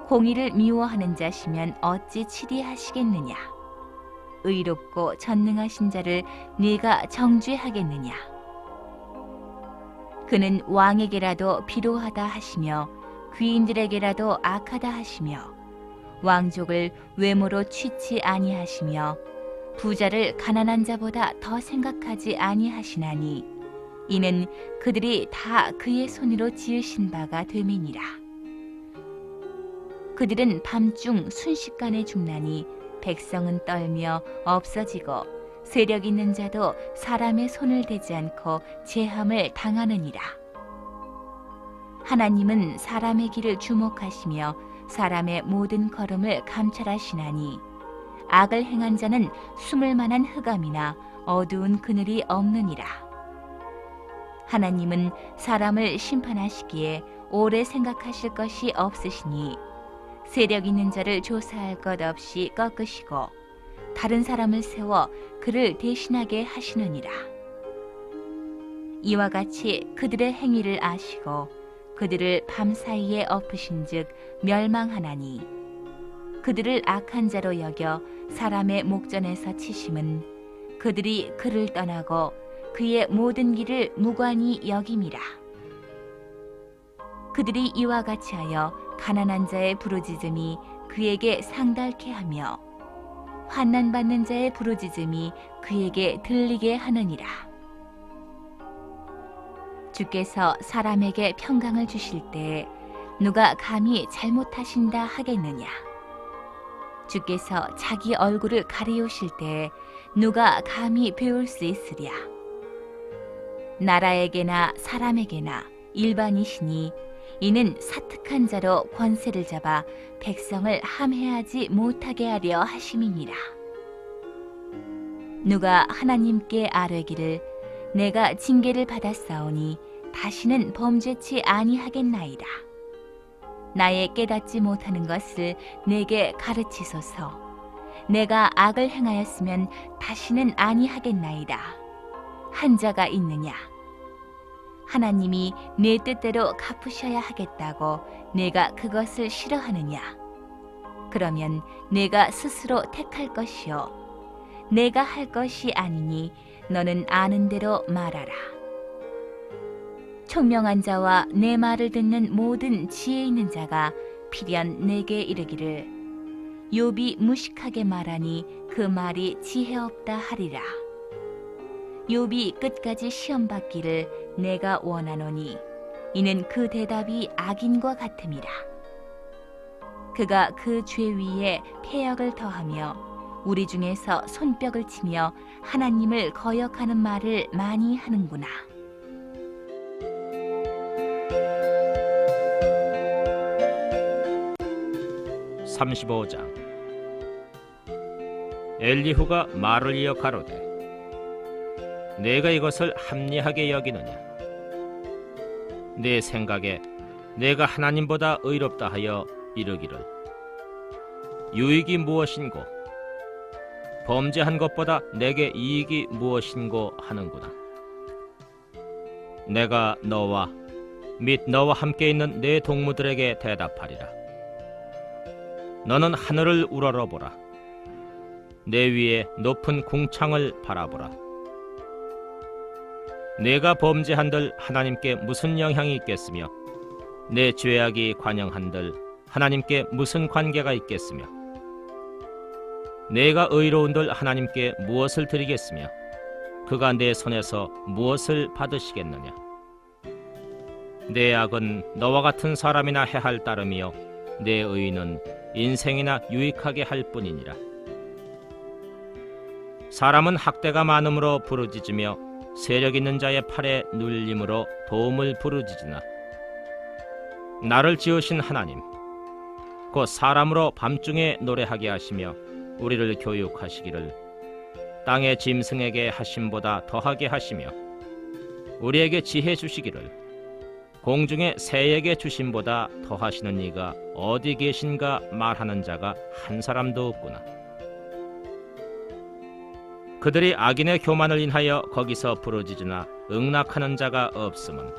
공의를 미워하는 자시면 어찌 치리하시겠느냐? 의롭고 전능하신 자를 네가 정죄하겠느냐? 그는 왕에게라도 비로하다 하시며 귀인들에게라도 악하다 하시며 왕족을 외모로 취치 아니하시며 부자를 가난한 자보다 더 생각하지 아니하시나니 이는 그들이 다 그의 손으로 지으신 바가 됨이니라. 그들은 밤중 순식간에 죽나니 백성은 떨며 없어지고 세력 있는 자도 사람의 손을 대지 않고 제함을 당하느니라. 하나님은 사람의 길을 주목하시며 사람의 모든 걸음을 감찰하시나니 악을 행한 자는 숨을 만한 흑암이나 어두운 그늘이 없느니라. 하나님은 사람을 심판하시기에 오래 생각하실 것이 없으시니 세력 있는 자를 조사할 것 없이 꺾으시고 다른 사람을 세워 그를 대신하게 하시느니라. 이와 같이 그들의 행위를 아시고 그들을 밤사이에 엎으신즉 멸망하나니 그들을 악한 자로 여겨 사람의 목전에서 치심은 그들이 그를 떠나고 그의 모든 길을 무관히 여김이라. 그들이 이와 같이 하여 가난한 자의 부르짖음이 그에게 상달케 하며 환난받는 자의 부르짖음이 그에게 들리게 하느니라. 주께서 사람에게 평강을 주실 때에 누가 감히 잘못하신다 하겠느냐? 주께서 자기 얼굴을 가리우실 때에 누가 감히 배울 수 있으랴? 나라에게나 사람에게나 일반이시니 이는 사특한 자로 권세를 잡아 백성을 함해하지 못하게 하려 하심이니라. 누가 하나님께 아뢰기를 내가 징계를 받았사오니 다시는 범죄치 아니하겠나이다. 나의 깨닫지 못하는 것을 내게 가르치소서. 내가 악을 행하였으면 다시는 아니하겠나이다. 한 자가 있느냐? 하나님이 내 뜻대로 갚으셔야 하겠다고 내가 그것을 싫어하느냐? 그러면 내가 스스로 택할 것이요 내가 할 것이 아니니 너는 아는 대로 말하라. 총명한 자와 내 말을 듣는 모든 지혜 있는 자가 필연 내게 이르기를 욥이 무식하게 말하니 그 말이 지혜 없다 하리라. 욥이 끝까지 시험 받기를 내가 원하노니 이는 그 대답이 악인과 같음이라. 그가 그 죄 위에 폐역을 더하며 우리 중에서 손뼉을 치며 하나님을 거역하는 말을 많이 하는구나. 35장. 엘리후가 말을 이어 가로되 내가 이것을 합리하게 여기느냐? 내 생각에 내가 하나님보다 의롭다 하여 이르기를 유익이 무엇인고 범죄한 것보다 내게 이익이 무엇인고 하는구나. 내가 너와 및 너와 함께 있는 내 동무들에게 대답하리라. 너는 하늘을 우러러보라. 내 위에 높은 궁창을 바라보라. 내가 범죄한들 하나님께 무슨 영향이 있겠으며 내 죄악이 관영한들 하나님께 무슨 관계가 있겠으며 내가 의로운들 하나님께 무엇을 드리겠으며 그가 내 손에서 무엇을 받으시겠느냐? 내 악은 너와 같은 사람이나 해할 따름이요 내 의는 인생이나 유익하게 할 뿐이니라. 사람은 학대가 많음으로 부르짖으며 세력 있는 자의 팔에 눌림으로 도움을 부르짖으나 나를 지으신 하나님 곧 사람으로 밤중에 노래하게 하시며 우리를 교육하시기를 땅의 짐승에게 하심보다 더하게 하시며 우리에게 지혜 주시기를 공중의 새에게 주심보다 더하시는 이가 어디 계신가 말하는 자가 한 사람도 없구나. 그들이 악인의 교만을 인하여 거기서 부르짖으나 응낙하는 자가 없음은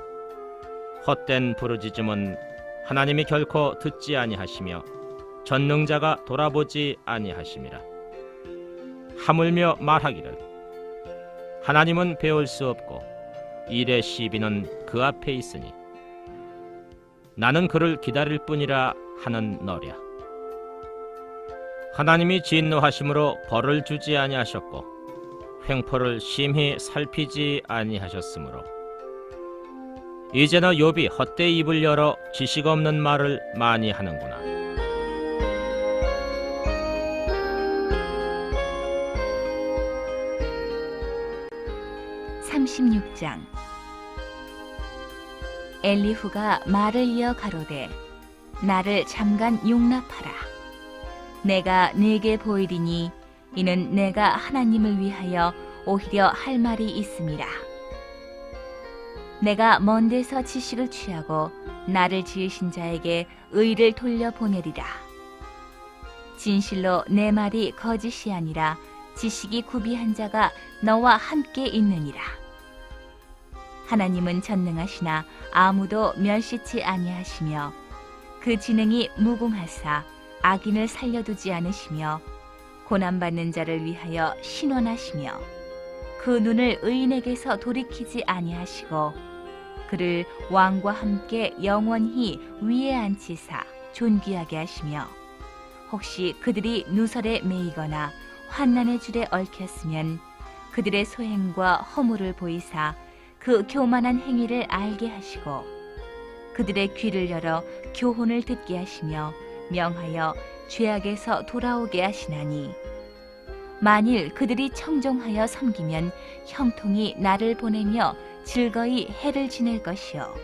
헛된 부르짖음은 하나님이 결코 듣지 아니하시며 전능자가 돌아보지 아니하심이라. 하물며 말하기를 하나님은 배울 수 없고 일의 시비는 그 앞에 있으니 나는 그를 기다릴 뿐이라 하는 너랴. 하나님이 진노하심으로 벌을 주지 아니하셨고 횡포를 심히 살피지 아니하셨으므로 이제는 욥이 헛되이 입을 열어 지식 없는 말을 많이 하는구나. (36장) 엘리후가 말을 이어 가로되 나를 잠깐 용납하라. 내가 네게 보이리니 이는 내가 하나님을 위하여 오히려 할 말이 있음이라. 내가 먼 데서 지식을 취하고 나를 지으신 자에게 의를 돌려보내리라. 진실로 내 말이 거짓이 아니라 지식이 구비한 자가 너와 함께 있느니라. 하나님은 전능하시나 아무도 멸시치 아니하시며 그 지능이 무궁하사 악인을 살려두지 않으시며 고난받는 자를 위하여 신원하시며 그 눈을 의인에게서 돌이키지 아니하시고 그를 왕과 함께 영원히 위에 앉히사 존귀하게 하시며 혹시 그들이 누설에 매이거나 환난의 줄에 얽혔으면 그들의 소행과 허물을 보이사 그 교만한 행위를 알게 하시고 그들의 귀를 열어 교훈을 듣게 하시며 명하여 죄악에서 돌아오게 하시나니 만일 그들이 청종하여 섬기면 형통이 나를 보내며 즐거이 해를 지낼 것이요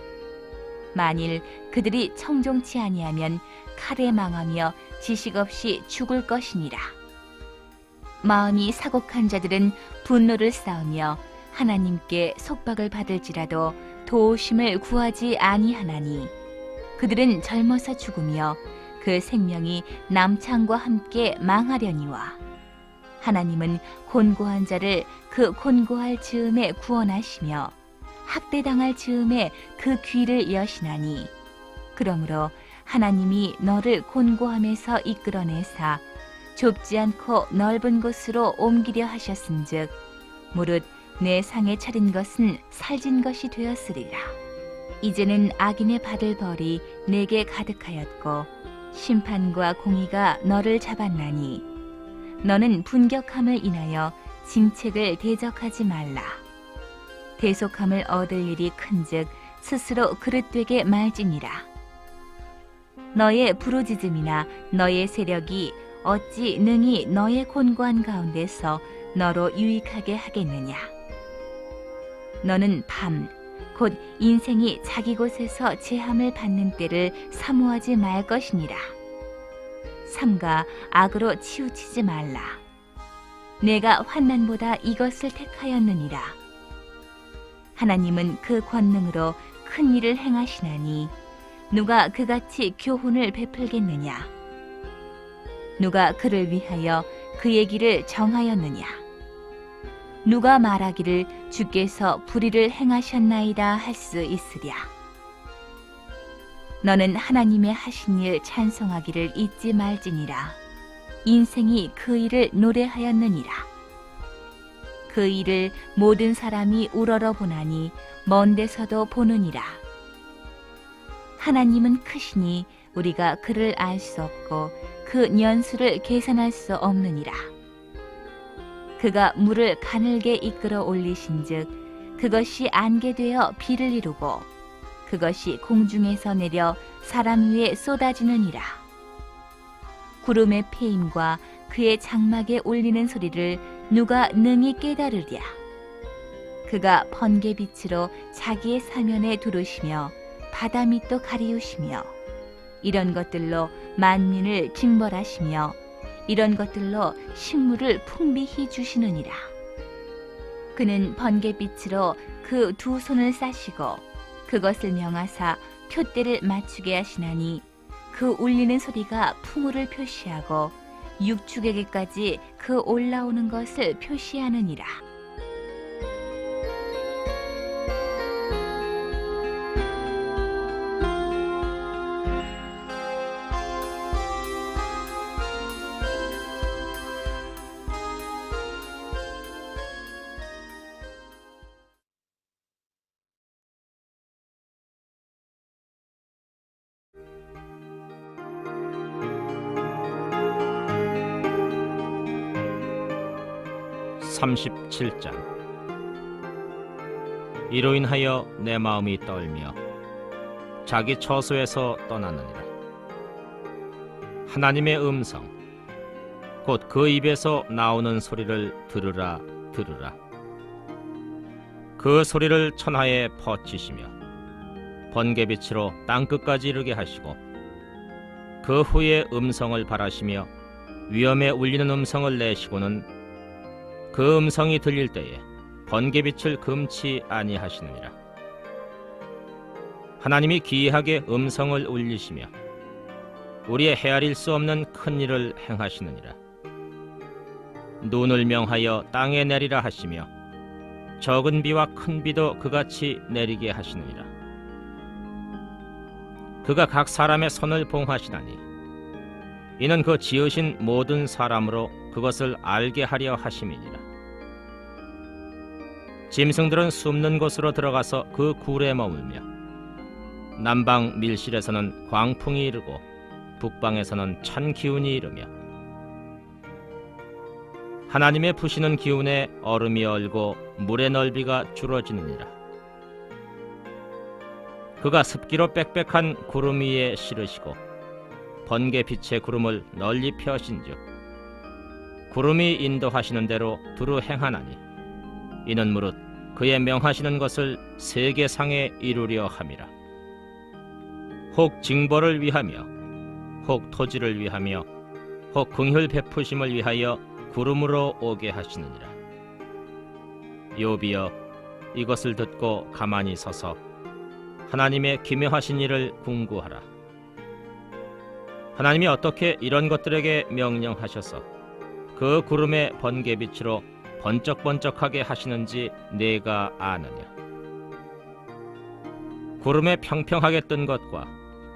만일 그들이 청종치 아니하면 칼에 망하며 지식 없이 죽을 것이니라. 마음이 사곡한 자들은 분노를 쌓으며 하나님께 속박을 받을지라도 도우심을 구하지 아니하나니 그들은 젊어서 죽으며 그 생명이 남창과 함께 망하려니와 하나님은 곤고한 자를 그 곤고할 즈음에 구원하시며 학대당할 즈음에 그 귀를 여시나니 그러므로 하나님이 너를 곤고함에서 이끌어내사 좁지 않고 넓은 곳으로 옮기려 하셨은즉 무릇 내 상에 차린 것은 살진 것이 되었으리라. 이제는 악인의 받을 벌이 내게 가득하였고 심판과 공의가 너를 잡았나니 너는 분격함을 인하여 징책을 대적하지 말라. 대속함을 얻을 일이 큰즉 스스로 그릇되게 말지니라. 너의 부르짖음이나 너의 세력이 어찌 능히 너의 곤고한 가운데서 너로 유익하게 하겠느냐. 너는 밤 곧 인생이 자기 곳에서 제함을 받는 때를 사모하지 말 것이니라. 삼가 악으로 치우치지 말라. 내가 환난보다 이것을 택하였느니라. 하나님은 그 권능으로 큰 일을 행하시나니 누가 그같이 교훈을 베풀겠느냐. 누가 그를 위하여 그의 길을 정하였느냐. 누가 말하기를 주께서 불의를 행하셨나이다 할 수 있으랴. 너는 하나님의 하신 일 찬송하기를 잊지 말지니라. 인생이 그 일을 노래하였느니라. 그 일을 모든 사람이 우러러 보나니 먼 데서도 보느니라. 하나님은 크시니 우리가 그를 알 수 없고 그 년수를 계산할 수 없느니라. 그가 물을 가늘게 이끌어 올리신즉 그것이 안개 되어 비를 이루고 그것이 공중에서 내려 사람 위에 쏟아지느니라. 구름의 패임과 그의 장막에 울리는 소리를 누가 능히 깨달으랴. 그가 번개빛으로 자기의 사면에 두르시며 바다 밑도 가리우시며 이런 것들로 만민을 징벌하시며 이런 것들로 식물을 풍비히 주시느니라. 그는 번개빛으로 그 두 손을 싸시고 그것을 명하사 표대를 맞추게 하시나니 그 울리는 소리가 풍우를 표시하고 육축에게까지 그 올라오는 것을 표시하느니라. (37장) 이로 인하여 내 마음이 떨며 자기 처소에서 떠났느니라. 하나님의 음성 곧 그 입에서 나오는 소리를 들으라 들으라. 그 소리를 천하에 퍼치시며 번개빛으로 땅끝까지 이르게 하시고 그 후에 음성을 발하시며 위엄에 울리는 음성을 내시고는 그 음성이 들릴 때에 번개빛을 금치 아니하시느니라. 하나님이 기이하게 음성을 울리시며 우리의 헤아릴 수 없는 큰 일을 행하시느니라. 눈을 명하여 땅에 내리라 하시며 적은 비와 큰 비도 그같이 내리게 하시느니라. 그가 각 사람의 손을 봉하시나니 이는 그 지으신 모든 사람으로 그것을 알게 하려 하심이니라. 짐승들은 숨는 곳으로 들어가서 그 굴에 머물며 남방 밀실에서는 광풍이 이르고 북방에서는 찬 기운이 이르며 하나님의 부시는 기운에 얼음이 얼고 물의 넓이가 줄어지느니라. 그가 습기로 빽빽한 구름 위에 실으시고 번개 빛의 구름을 널리 펴신즉 구름이 인도하시는 대로 두루 행하나니 이는 무릇 그의 명하시는 것을 세계상에 이루려 함이라. 혹 징벌을 위하며 혹 토지를 위하며 혹 긍휼 베푸심을 위하여 구름으로 오게 하시느니라. 욥이여 이것을 듣고 가만히 서서 하나님의 기묘하신 일을 궁구하라. 하나님이 어떻게 이런 것들에게 명령하셔서 그 구름의 번개빛으로 번쩍번쩍하게 하시는지 내가 아느냐? 구름에 평평하게 뜬 것과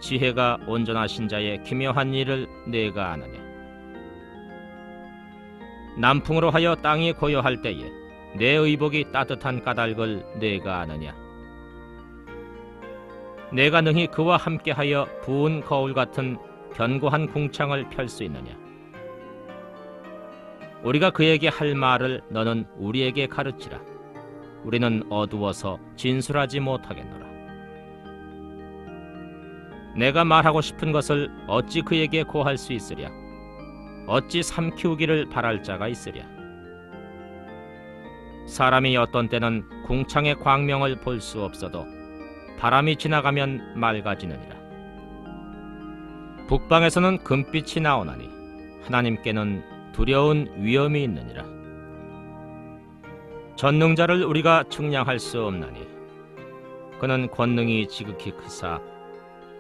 지혜가 온전하신 자의 기묘한 일을 내가 아느냐? 남풍으로 하여 땅이 고요할 때에 내 의복이 따뜻한 까닭을 내가 아느냐? 내가 능히 그와 함께하여 부은 거울 같은 견고한 궁창을 펼 수 있느냐? 우리가 그에게 할 말을 너는 우리에게 가르치라. 우리는 어두워서 진술하지 못하겠노라. 내가 말하고 싶은 것을 어찌 그에게 고할 수 있으랴? 어찌 삼키우기를 바랄 자가 있으랴? 사람이 어떤 때는 궁창의 광명을 볼 수 없어도 바람이 지나가면 맑아지느니라. 북방에서는 금빛이 나오나니 하나님께는 두려운 위험이 있느니라. 전능자를 우리가 측량할 수 없나니 그는 권능이 지극히 크사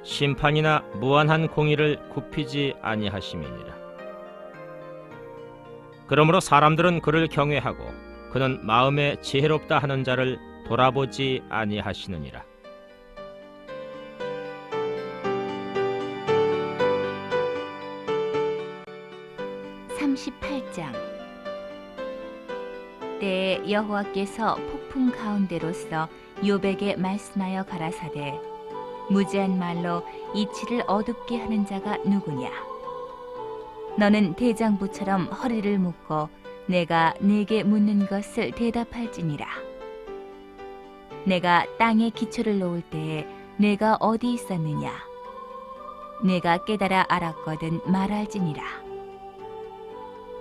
심판이나 무한한 공의를 굽히지 아니하심이니라. 그러므로 사람들은 그를 경외하고 그는 마음에 지혜롭다 하는 자를 돌아보지 아니하시느니라. 38장. 때에 여호와께서 폭풍 가운데로서 욥에게 말씀하여 가라사대 무지한 말로 이치를 어둡게 하는 자가 누구냐? 너는 대장부처럼 허리를 묶고 내가 네게 묻는 것을 대답할지니라. 내가 땅에 기초를 놓을 때에 내가 어디 있었느냐? 내가 깨달아 알았거든 말할지니라.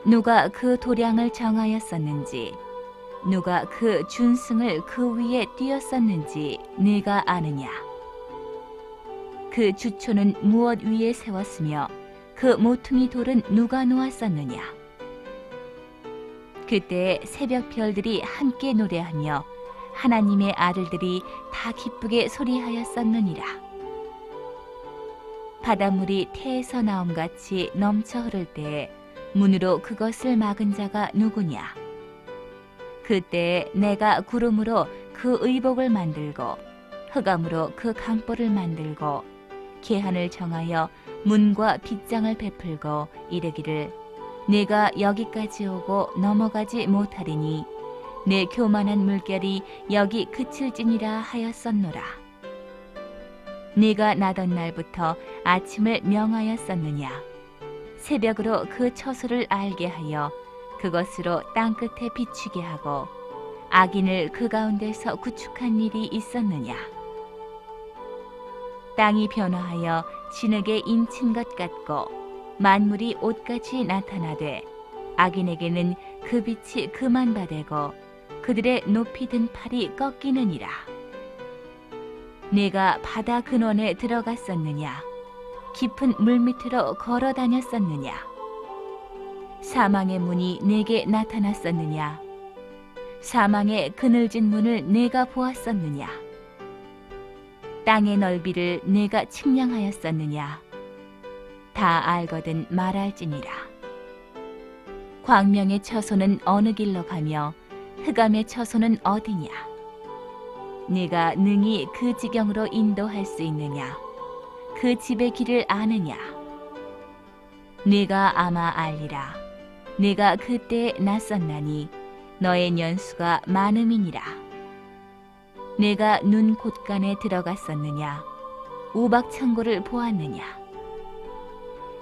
누가 그 도량을 정하였었는지 누가 그 준승을 그 위에 띄었었는지 네가 아느냐? 그 주초는 무엇 위에 세웠으며 그 모퉁이 돌은 누가 놓았었느냐? 그때 새벽 별들이 함께 노래하며 하나님의 아들들이 다 기쁘게 소리하였었느니라. 바닷물이 태에서 나옴같이 넘쳐 흐를 때에 문으로 그것을 막은 자가 누구냐? 그때 내가 구름으로 그 의복을 만들고 흑암으로 그 강보를 만들고 계한을 정하여 문과 빗장을 베풀고 이르기를 내가 여기까지 오고 넘어가지 못하리니 내 교만한 물결이 여기 그칠지니라 하였었노라. 네가 나던 날부터 아침을 명하였었느냐? 새벽으로 그 처소를 알게 하여 그것으로 땅끝에 비추게 하고 악인을 그 가운데서 구축한 일이 있었느냐? 땅이 변화하여 진흙에 인친 것 같고 만물이 옷같이 나타나되 악인에게는 그 빛이 그만 바되고 그들의 높이 든 팔이 꺾이느니라. 네가 바다 근원에 들어갔었느냐? 깊은 물밑으로 걸어 다녔었느냐? 사망의 문이 내게 나타났었느냐? 사망의 그늘진 문을 내가 보았었느냐? 땅의 넓이를 내가 측량하였었느냐? 다 알거든 말할지니라. 광명의 처소는 어느 길로 가며 흑암의 처소는 어디냐? 네가 능히 그 지경으로 인도할 수 있느냐? 그 집의 길을 아느냐? 네가 아마 알리라. 네가 그때에 낯섰나니 너의 년수가 많음이니라. 내가 눈 곳간에 들어갔었느냐? 우박창고를 보았느냐?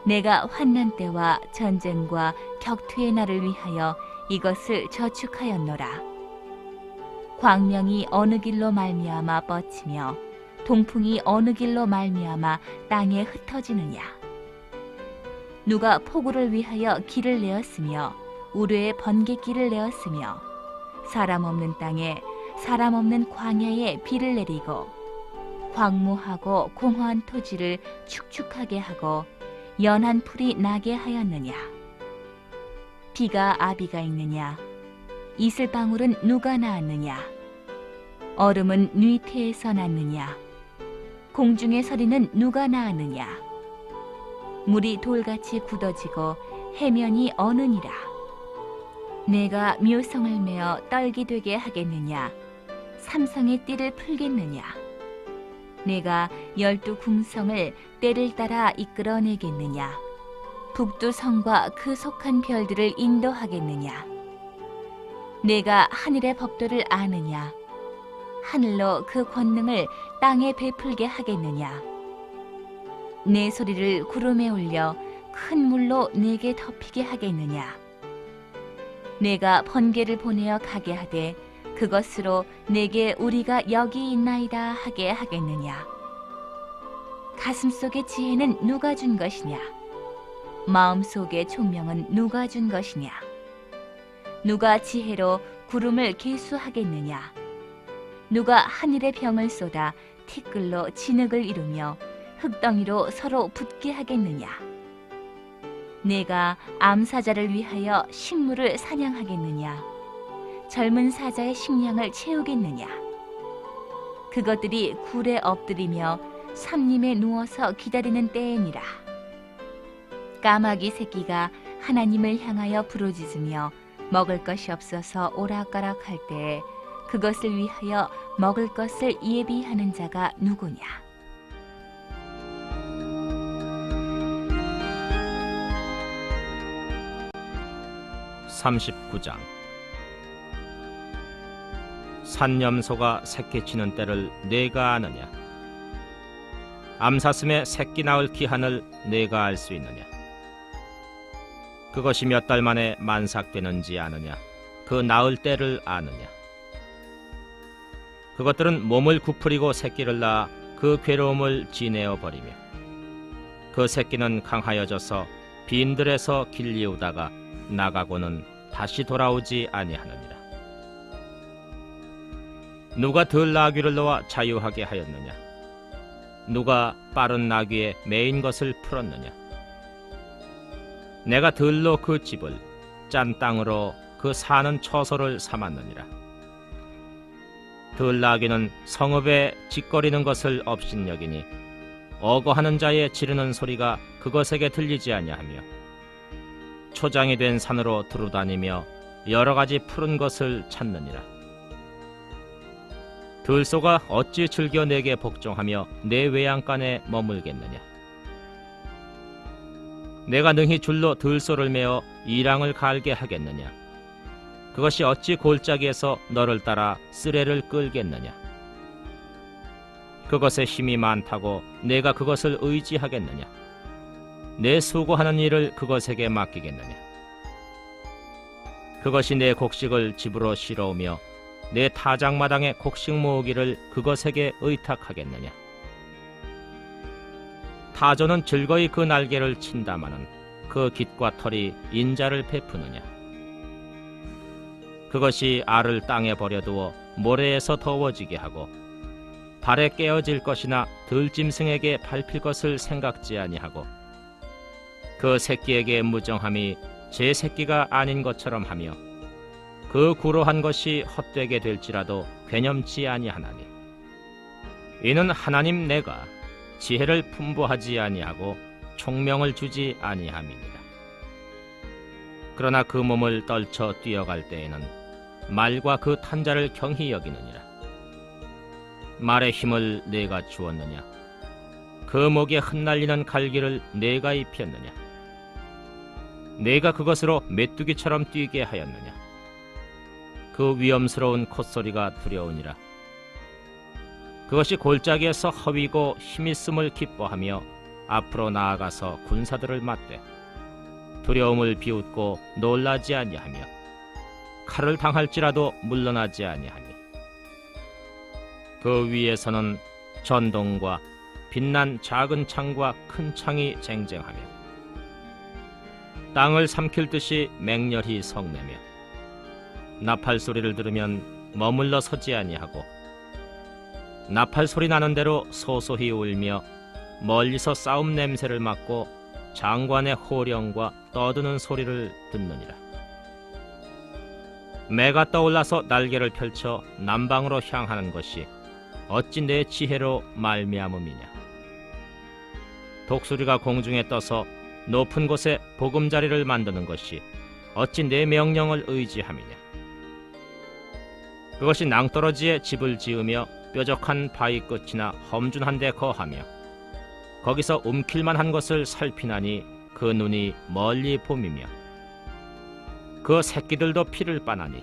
내가 환난 때와 전쟁과 격투의 날을 위하여 이것을 저축하였노라. 광명이 어느 길로 말미암아 뻗치며 동풍이 어느 길로 말미암아 땅에 흩어지느냐? 누가 폭우를 위하여 길을 내었으며 우르의 번갯길을 내었으며 사람 없는 땅에 사람 없는 광야에 비를 내리고 광무하고 공허한 토지를 축축하게 하고 연한 풀이 나게 하였느냐? 비가 아비가 있느냐? 이슬방울은 누가 낳았느냐? 얼음은 뉘태에서 났느냐? 공중의 서리는 누가 낳았느냐? 물이 돌같이 굳어지고 해면이 어느니라. 내가 묘성을 메어 떨기 되게 하겠느냐? 삼성의 띠를 풀겠느냐? 내가 12궁성을 때를 따라 이끌어내겠느냐? 북두성과 그 속한 별들을 인도하겠느냐? 내가 하늘의 법도를 아느냐? 하늘로 그 권능을 땅에 베풀게 하겠느냐? 내 소리를 구름에 올려 큰 물로 내게 덮이게 하겠느냐? 내가 번개를 보내어 가게 하되 그것으로 내게 우리가 여기 있나이다 하게 하겠느냐? 가슴속의 지혜는 누가 준 것이냐? 마음속의 총명은 누가 준 것이냐? 누가 지혜로 구름을 계수하겠느냐? 누가 하늘의 병을 쏟아 티끌로 진흙을 이루며 흙덩이로 서로 붙게 하겠느냐? 내가 암사자를 위하여 식물을 사냥하겠느냐? 젊은 사자의 식량을 채우겠느냐? 그것들이 굴에 엎드리며 삼림에 누워서 기다리는 때이니라. 까마귀 새끼가 하나님을 향하여 부르짖으며 먹을 것이 없어서 오락가락할 때에 그것을 위하여 먹을 것을 예비하는 자가 누구냐? 39장. 산염소가 새끼치는 때를 네가 아느냐? 암사슴의 새끼 낳을 기한을 네가 알 수 있느냐? 그것이 몇 달 만에 만삭되는지 아느냐? 그 낳을 때를 아느냐? 그것들은 몸을 구부리고 새끼를 낳아 그 괴로움을 지내어 버리며 그 새끼는 강하여져서 빈들에서 길리우다가 나가고는 다시 돌아오지 아니하느니라. 누가 덜 나귀를 놓아 자유하게 하였느냐? 누가 빠른 나귀에 매인 것을 풀었느냐? 내가 들로 그 집을 짠 땅으로 그 사는 처소를 삼았느니라. 들 나귀는 성읍에 짓거리는 것을 업신여기니 어거하는 자의 지르는 소리가 그것에게 들리지 아니하며 초장이 된 산으로 두루다니며 여러 가지 푸른 것을 찾느니라. 들소가 어찌 즐겨 내게 복종하며 내 외양간에 머물겠느냐? 내가 능히 줄로 들소를 메어 이랑을 갈게 하겠느냐? 그것이 어찌 골짜기에서 너를 따라 쓰레를 끌겠느냐? 그것에 힘이 많다고 내가 그것을 의지하겠느냐? 내 수고하는 일을 그것에게 맡기겠느냐? 그것이 내 곡식을 집으로 실어오며 내 타작마당에 곡식 모으기를 그것에게 의탁하겠느냐? 타조는 즐거이 그 날개를 친다마는 그 깃과 털이 인자를 베푸느냐? 그것이 알을 땅에 버려두어 모래에서 더워지게 하고 발에 깨어질 것이나 들짐승에게 밟힐 것을 생각지 아니하고 그 새끼에게 무정함이 제 새끼가 아닌 것처럼 하며 그 구로한 것이 헛되게 될지라도 괴념치 아니하나니 이는 하나님 내가 지혜를 풍부하지 아니하고 총명을 주지 아니함이니라. 그러나 그 몸을 떨쳐 뛰어갈 때에는 말과 그 탄자를 경히 여기느니라. 말의 힘을 내가 주었느냐? 그 목에 흩날리는 갈기를 내가 입혔느냐? 내가 그것으로 메뚜기처럼 뛰게 하였느냐? 그 위험스러운 콧소리가 두려우니라. 그것이 골짜기에서 허위고 힘있음을 기뻐하며 앞으로 나아가서 군사들을 맞대 두려움을 비웃고 놀라지 아니하며 칼을 당할지라도 물러나지 아니하니 그 위에서는 전동과 빛난 작은 창과 큰 창이 쟁쟁하며 땅을 삼킬 듯이 맹렬히 성내며 나팔 소리를 들으면 머물러 서지 아니하고 나팔 소리 나는 대로 소소히 울며 멀리서 싸움 냄새를 맡고 장관의 호령과 떠드는 소리를 듣느니라. 매가 떠올라서 날개를 펼쳐 남방으로 향하는 것이 어찌 내 지혜로 말미암음이냐. 독수리가 공중에 떠서 높은 곳에 보금자리를 만드는 것이 어찌 내 명령을 의지함이냐. 그것이 낭떠러지에 집을 지으며 뾰족한 바위 끝이나 험준한 데 거하며 거기서 움킬만한 것을 살피나니 그 눈이 멀리 봄이며 그 새끼들도 피를 빠나니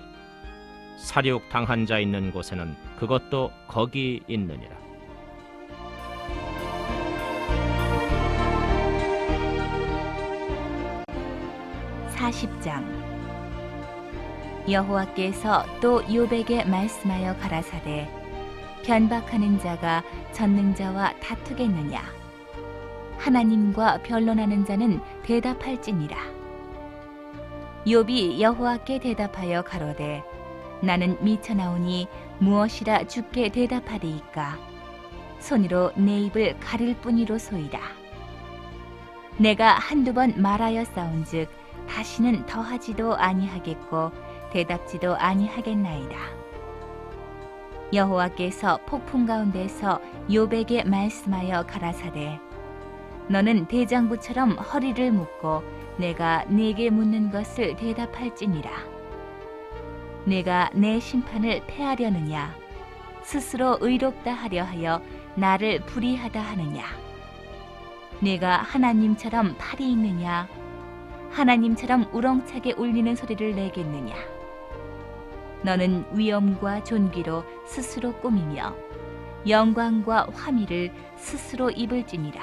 사륙 당한 자 있는 곳에는 그것도 거기 있느니라. (40장) 여호와께서 또 욥에게 말씀하여 가라사대 변박하는 자가 전능자와 다투겠느냐. 하나님과 변론하는 자는 대답할지니라. 욥이 여호와께 대답하여 가로되 나는 미쳐나오니 무엇이라 주께 대답하리이까. 손으로 내 입을 가릴 뿐이로소이다. 내가 한두 번 말하여 싸운즉 다시는 더하지도 아니하겠고 대답지도 아니하겠나이다. 여호와께서 폭풍 가운데서 욥에게 말씀하여 가라사대 너는 대장부처럼 허리를 묶고 내가 네게 묻는 것을 대답할지니라. 내가 내 심판을 패하려느냐 스스로 의롭다 하려 하여 나를 불의하다 하느냐. 내가 하나님처럼 팔이 있느냐 하나님처럼 우렁차게 울리는 소리를 내겠느냐. 너는 위엄과 존귀로 스스로 꾸미며 영광과 화미를 스스로 입을지니라.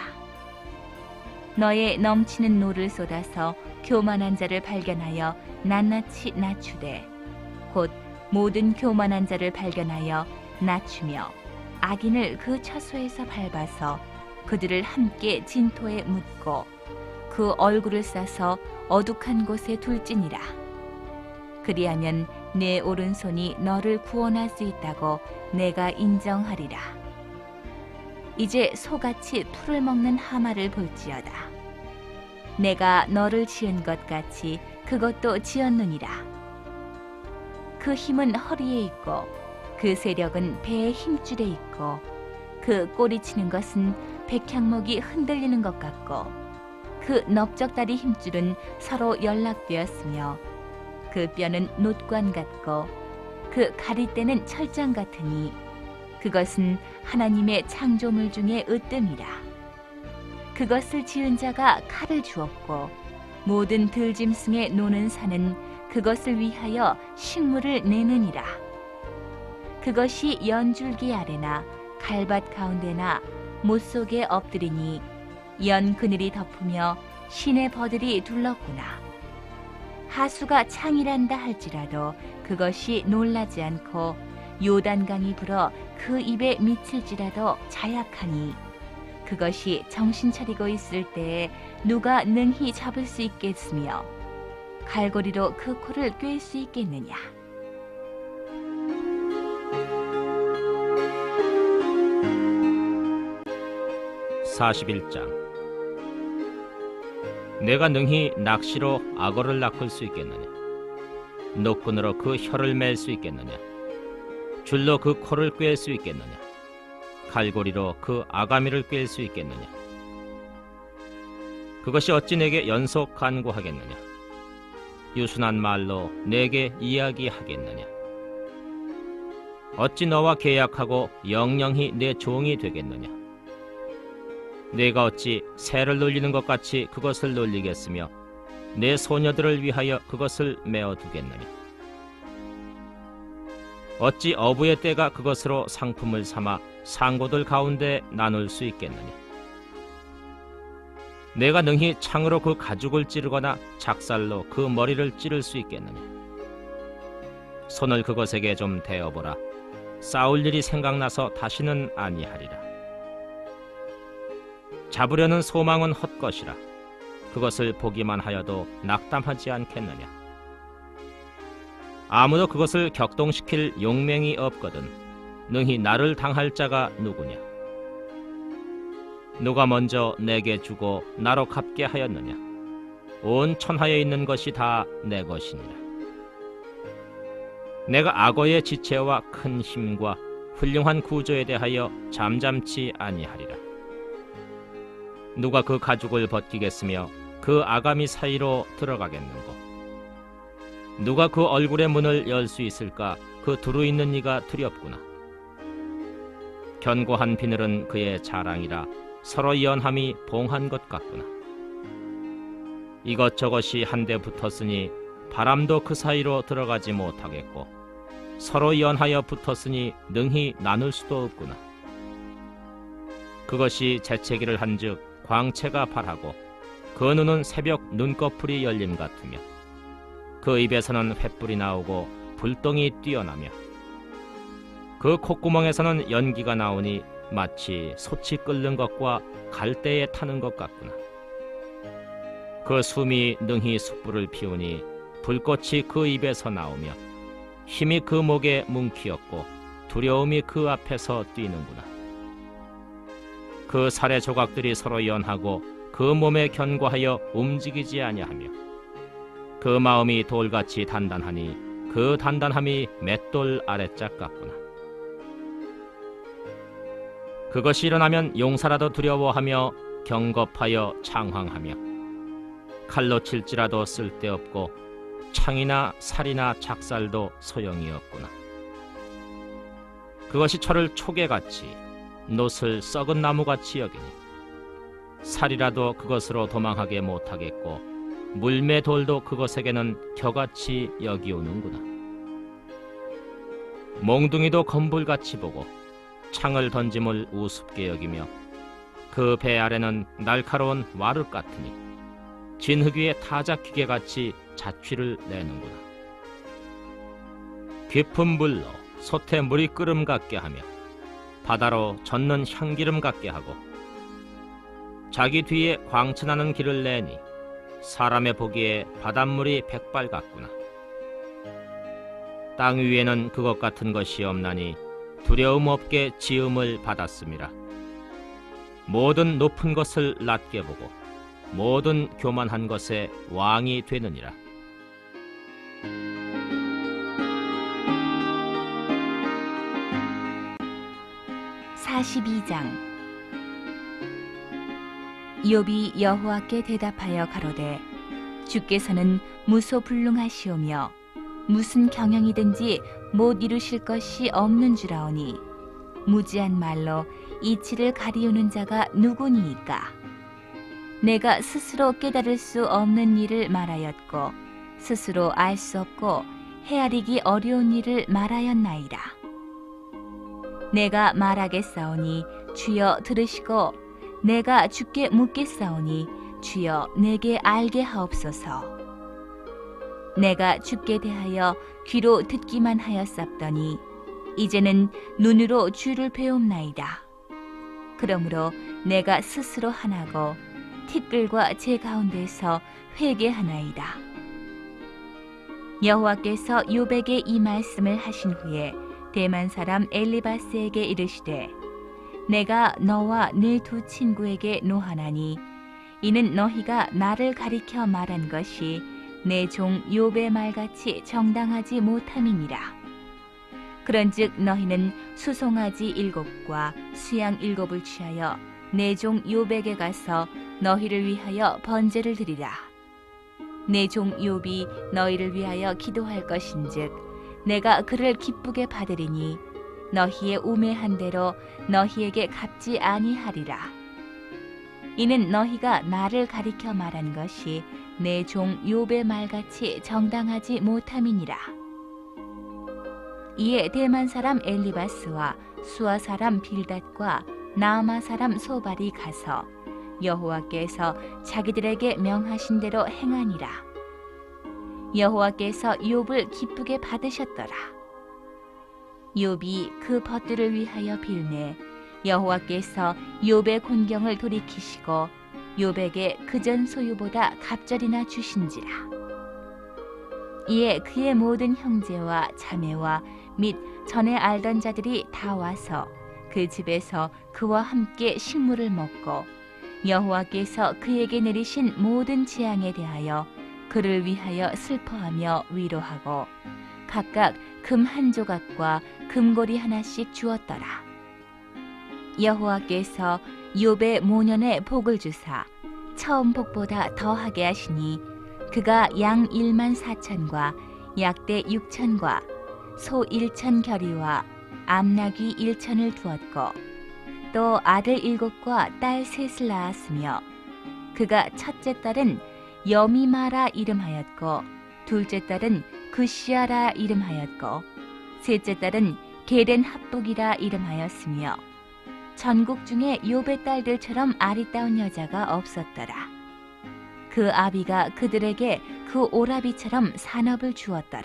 너의 넘치는 노를 쏟아서 교만한 자를 발견하여 낱낱이 낮추되 곧 모든 교만한 자를 발견하여 낮추며 악인을 그 처소에서 밟아서 그들을 함께 진토에 묻고 그 얼굴을 싸서 어둑한 곳에 둘지니라. 그리하면 내 오른손이 너를 구원할 수 있다고 내가 인정하리라. 이제 소같이 풀을 먹는 하마를 볼지어다. 내가 너를 지은 것 같이 그것도 지었느니라. 그 힘은 허리에 있고 그 세력은 배의 힘줄에 있고 그 꼬리치는 것은 백향목이 흔들리는 것 같고 그 넓적다리 힘줄은 서로 연락되었으며 그 뼈는 놋관 같고 그 가리대는 철장 같으니 그것은 하나님의 창조물 중에 으뜸이라. 그것을 지은 자가 칼을 주었고 모든 들짐승에 노는 산은 그것을 위하여 식물을 내느니라. 그것이 연줄기 아래나 갈밭 가운데나 못 속에 엎드리니 연 그늘이 덮으며 시내 버들이 둘렀구나. 하수가 창이란다 할지라도 그것이 놀라지 않고 요단강이 불어 그 입에 미칠지라도 자약하니 그것이 정신 차리고 있을 때에 누가 능히 잡을 수 있겠으며 갈고리로 그 코를 꿰 수 있겠느냐. (41장) 내가 능히 낚시로 악어를 낚을 수 있겠느냐. 노끈으로 그 혀를 맬 수 있겠느냐. 줄로 그 코를 꿰 수 있겠느냐. 갈고리로 그 아가미를 꿰 수 있겠느냐. 그것이 어찌 내게 연속 간구하겠느냐. 유순한 말로 내게 이야기하겠느냐. 어찌 너와 계약하고 영영히 내 종이 되겠느냐. 내가 어찌 새를 놀리는 것 같이 그것을 놀리겠으며 내 소녀들을 위하여 그것을 메어두겠느냐. 어찌 어부의 때가 그것으로 상품을 삼아 상고들 가운데 나눌 수 있겠느냐. 내가 능히 창으로 그 가죽을 찌르거나 작살로 그 머리를 찌를 수 있겠느냐. 손을 그것에게 좀 대어보라. 싸울 일이 생각나서 다시는 아니하리라. 잡으려는 소망은 헛것이라. 그것을 보기만 하여도 낙담하지 않겠느냐. 아무도 그것을 격동시킬 용맹이 없거든 능히 나를 당할 자가 누구냐. 누가 먼저 내게 주고 나로 갚게 하였느냐. 온 천하에 있는 것이 다 내 것이니라. 내가 악어의 지체와 큰 힘과 훌륭한 구조에 대하여 잠잠치 아니하리라. 누가 그 가죽을 벗기겠으며 그 아가미 사이로 들어가겠는고? 누가 그 얼굴의 문을 열 수 있을까? 그 두루 있는 이가 두렵구나. 견고한 비늘은 그의 자랑이라 서로 연함이 봉한 것 같구나. 이것저것이 한데 붙었으니 바람도 그 사이로 들어가지 못하겠고 서로 연하여 붙었으니 능히 나눌 수도 없구나. 그것이 재채기를 한즉 광채가 발하고 그 눈은 새벽 눈꺼풀이 열림 같으며 그 입에서는 횃불이 나오고 불똥이 뛰어나며 그 콧구멍에서는 연기가 나오니 마치 솥이 끓는 것과 갈대에 타는 것 같구나. 그 숨이 능히 숯불을 피우니 불꽃이 그 입에서 나오며 힘이 그 목에 뭉키었고 두려움이 그 앞에서 뛰는구나. 그 살의 조각들이 서로 연하고 그 몸에 견고하여 움직이지 아니하며 그 마음이 돌같이 단단하니 그 단단함이 맷돌 아랫짝 같구나. 그것이 일어나면 용사라도 두려워하며 경겁하여 창황하며 칼로 칠지라도 쓸데없고 창이나 살이나 작살도 소용이 없구나. 그것이 철을 초계같이 놋을 썩은 나무같이 여기니 살이라도 그것으로 도망하게 못하겠고 물매돌도 그것에게는 겨같이 여기오는구나. 몽둥이도 검불같이 보고 창을 던짐을 우습게 여기며 그 배 아래는 날카로운 와륵 같으니 진흙 위에 타작기계같이 자취를 내는구나. 깊은 물로 솥에 물이 끓음 같게 하며 바다로 젓는 향기름 같게 하고 자기 뒤에 광천하는 길을 내니 사람의 보기에 바닷물이 백발 같구나. 땅 위에는 그것 같은 것이 없나니 두려움 없게 지음을 받았음이라. 모든 높은 것을 낮게 보고 모든 교만한 것에 왕이 되느니라. (42장) 욥이 여호와께 대답하여 가로되 주께서는 무소불능하시오며 무슨 경영이든지 못 이루실 것이 없는 줄 아오니 무지한 말로 이치를 가리우는 자가 누구니이까? 내가 스스로 깨달을 수 없는 일을 말하였고 스스로 알 수 없고 헤아리기 어려운 일을 말하였나이다. 내가 말하겠사오니 주여 들으시고 내가 주께 묻겠사오니 주여 내게 알게 하옵소서. 내가 주께 대하여 귀로 듣기만 하였사더니 이제는 눈으로 주를 배움나이다. 그러므로 내가 스스로 하나고 티끌과 제 가운데서 회개하나이다. 여호와께서 욥에게 이 말씀을 하신 후에 대만 사람 엘리바스에게 이르시되 내가 너와 네 두 친구에게 노하나니 이는 너희가 나를 가리켜 말한 것이 내 종 욥의 말같이 정당하지 못함이니라. 그런즉 너희는 수송아지 7과 수양 7을 취하여 내 종 욥에게 가서 너희를 위하여 번제를 드리라. 내 종 욥이 너희를 위하여 기도할 것인즉 내가 그를 기쁘게 받으리니 너희의 우매한 대로 너희에게 갚지 아니하리라. 이는 너희가 나를 가리켜 말한 것이 내 종 욥의 말같이 정당하지 못함이니라. 이에 대만 사람 엘리바스와 수아 사람 빌닷과 나아마 사람 소발이 가서 여호와께서 자기들에게 명하신 대로 행하니라. 여호와께서 욥을 기쁘게 받으셨더라. 욥이 그 벗들을 위하여 빌매 여호와께서 욥의 곤경을 돌이키시고 욥에게 그전 소유보다 갑절이나 주신지라. 이에 그의 모든 형제와 자매와 및 전에 알던 자들이 다 와서 그 집에서 그와 함께 식물을 먹고 여호와께서 그에게 내리신 모든 재앙에 대하여 그를 위하여 슬퍼하며 위로하고 각각 금 한 조각과 금고리 하나씩 주었더라. 여호와께서 욥의 모년에 복을 주사 처음 복보다 더하게 하시니 그가 양 1만 4천과 약대 6천과 소 1천 겨리와 암나귀 1천을 두었고 또 아들 7과 딸 3을 낳았으며 그가 첫째 딸은 여미마라 이름하였고 둘째 딸은 그시아라 이름하였고 셋째 딸은 게렌 합북이라 이름하였으며 전국 중에 욥의 딸들처럼 아리따운 여자가 없었더라. 그 아비가 그들에게 그 오라비처럼 산업을 주었더라.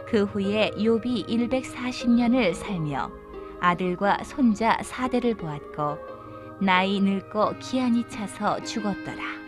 그 후에 욥이 140년을 살며 아들과 손자 4대를 보았고 나이 늙고 기한이 차서 죽었더라.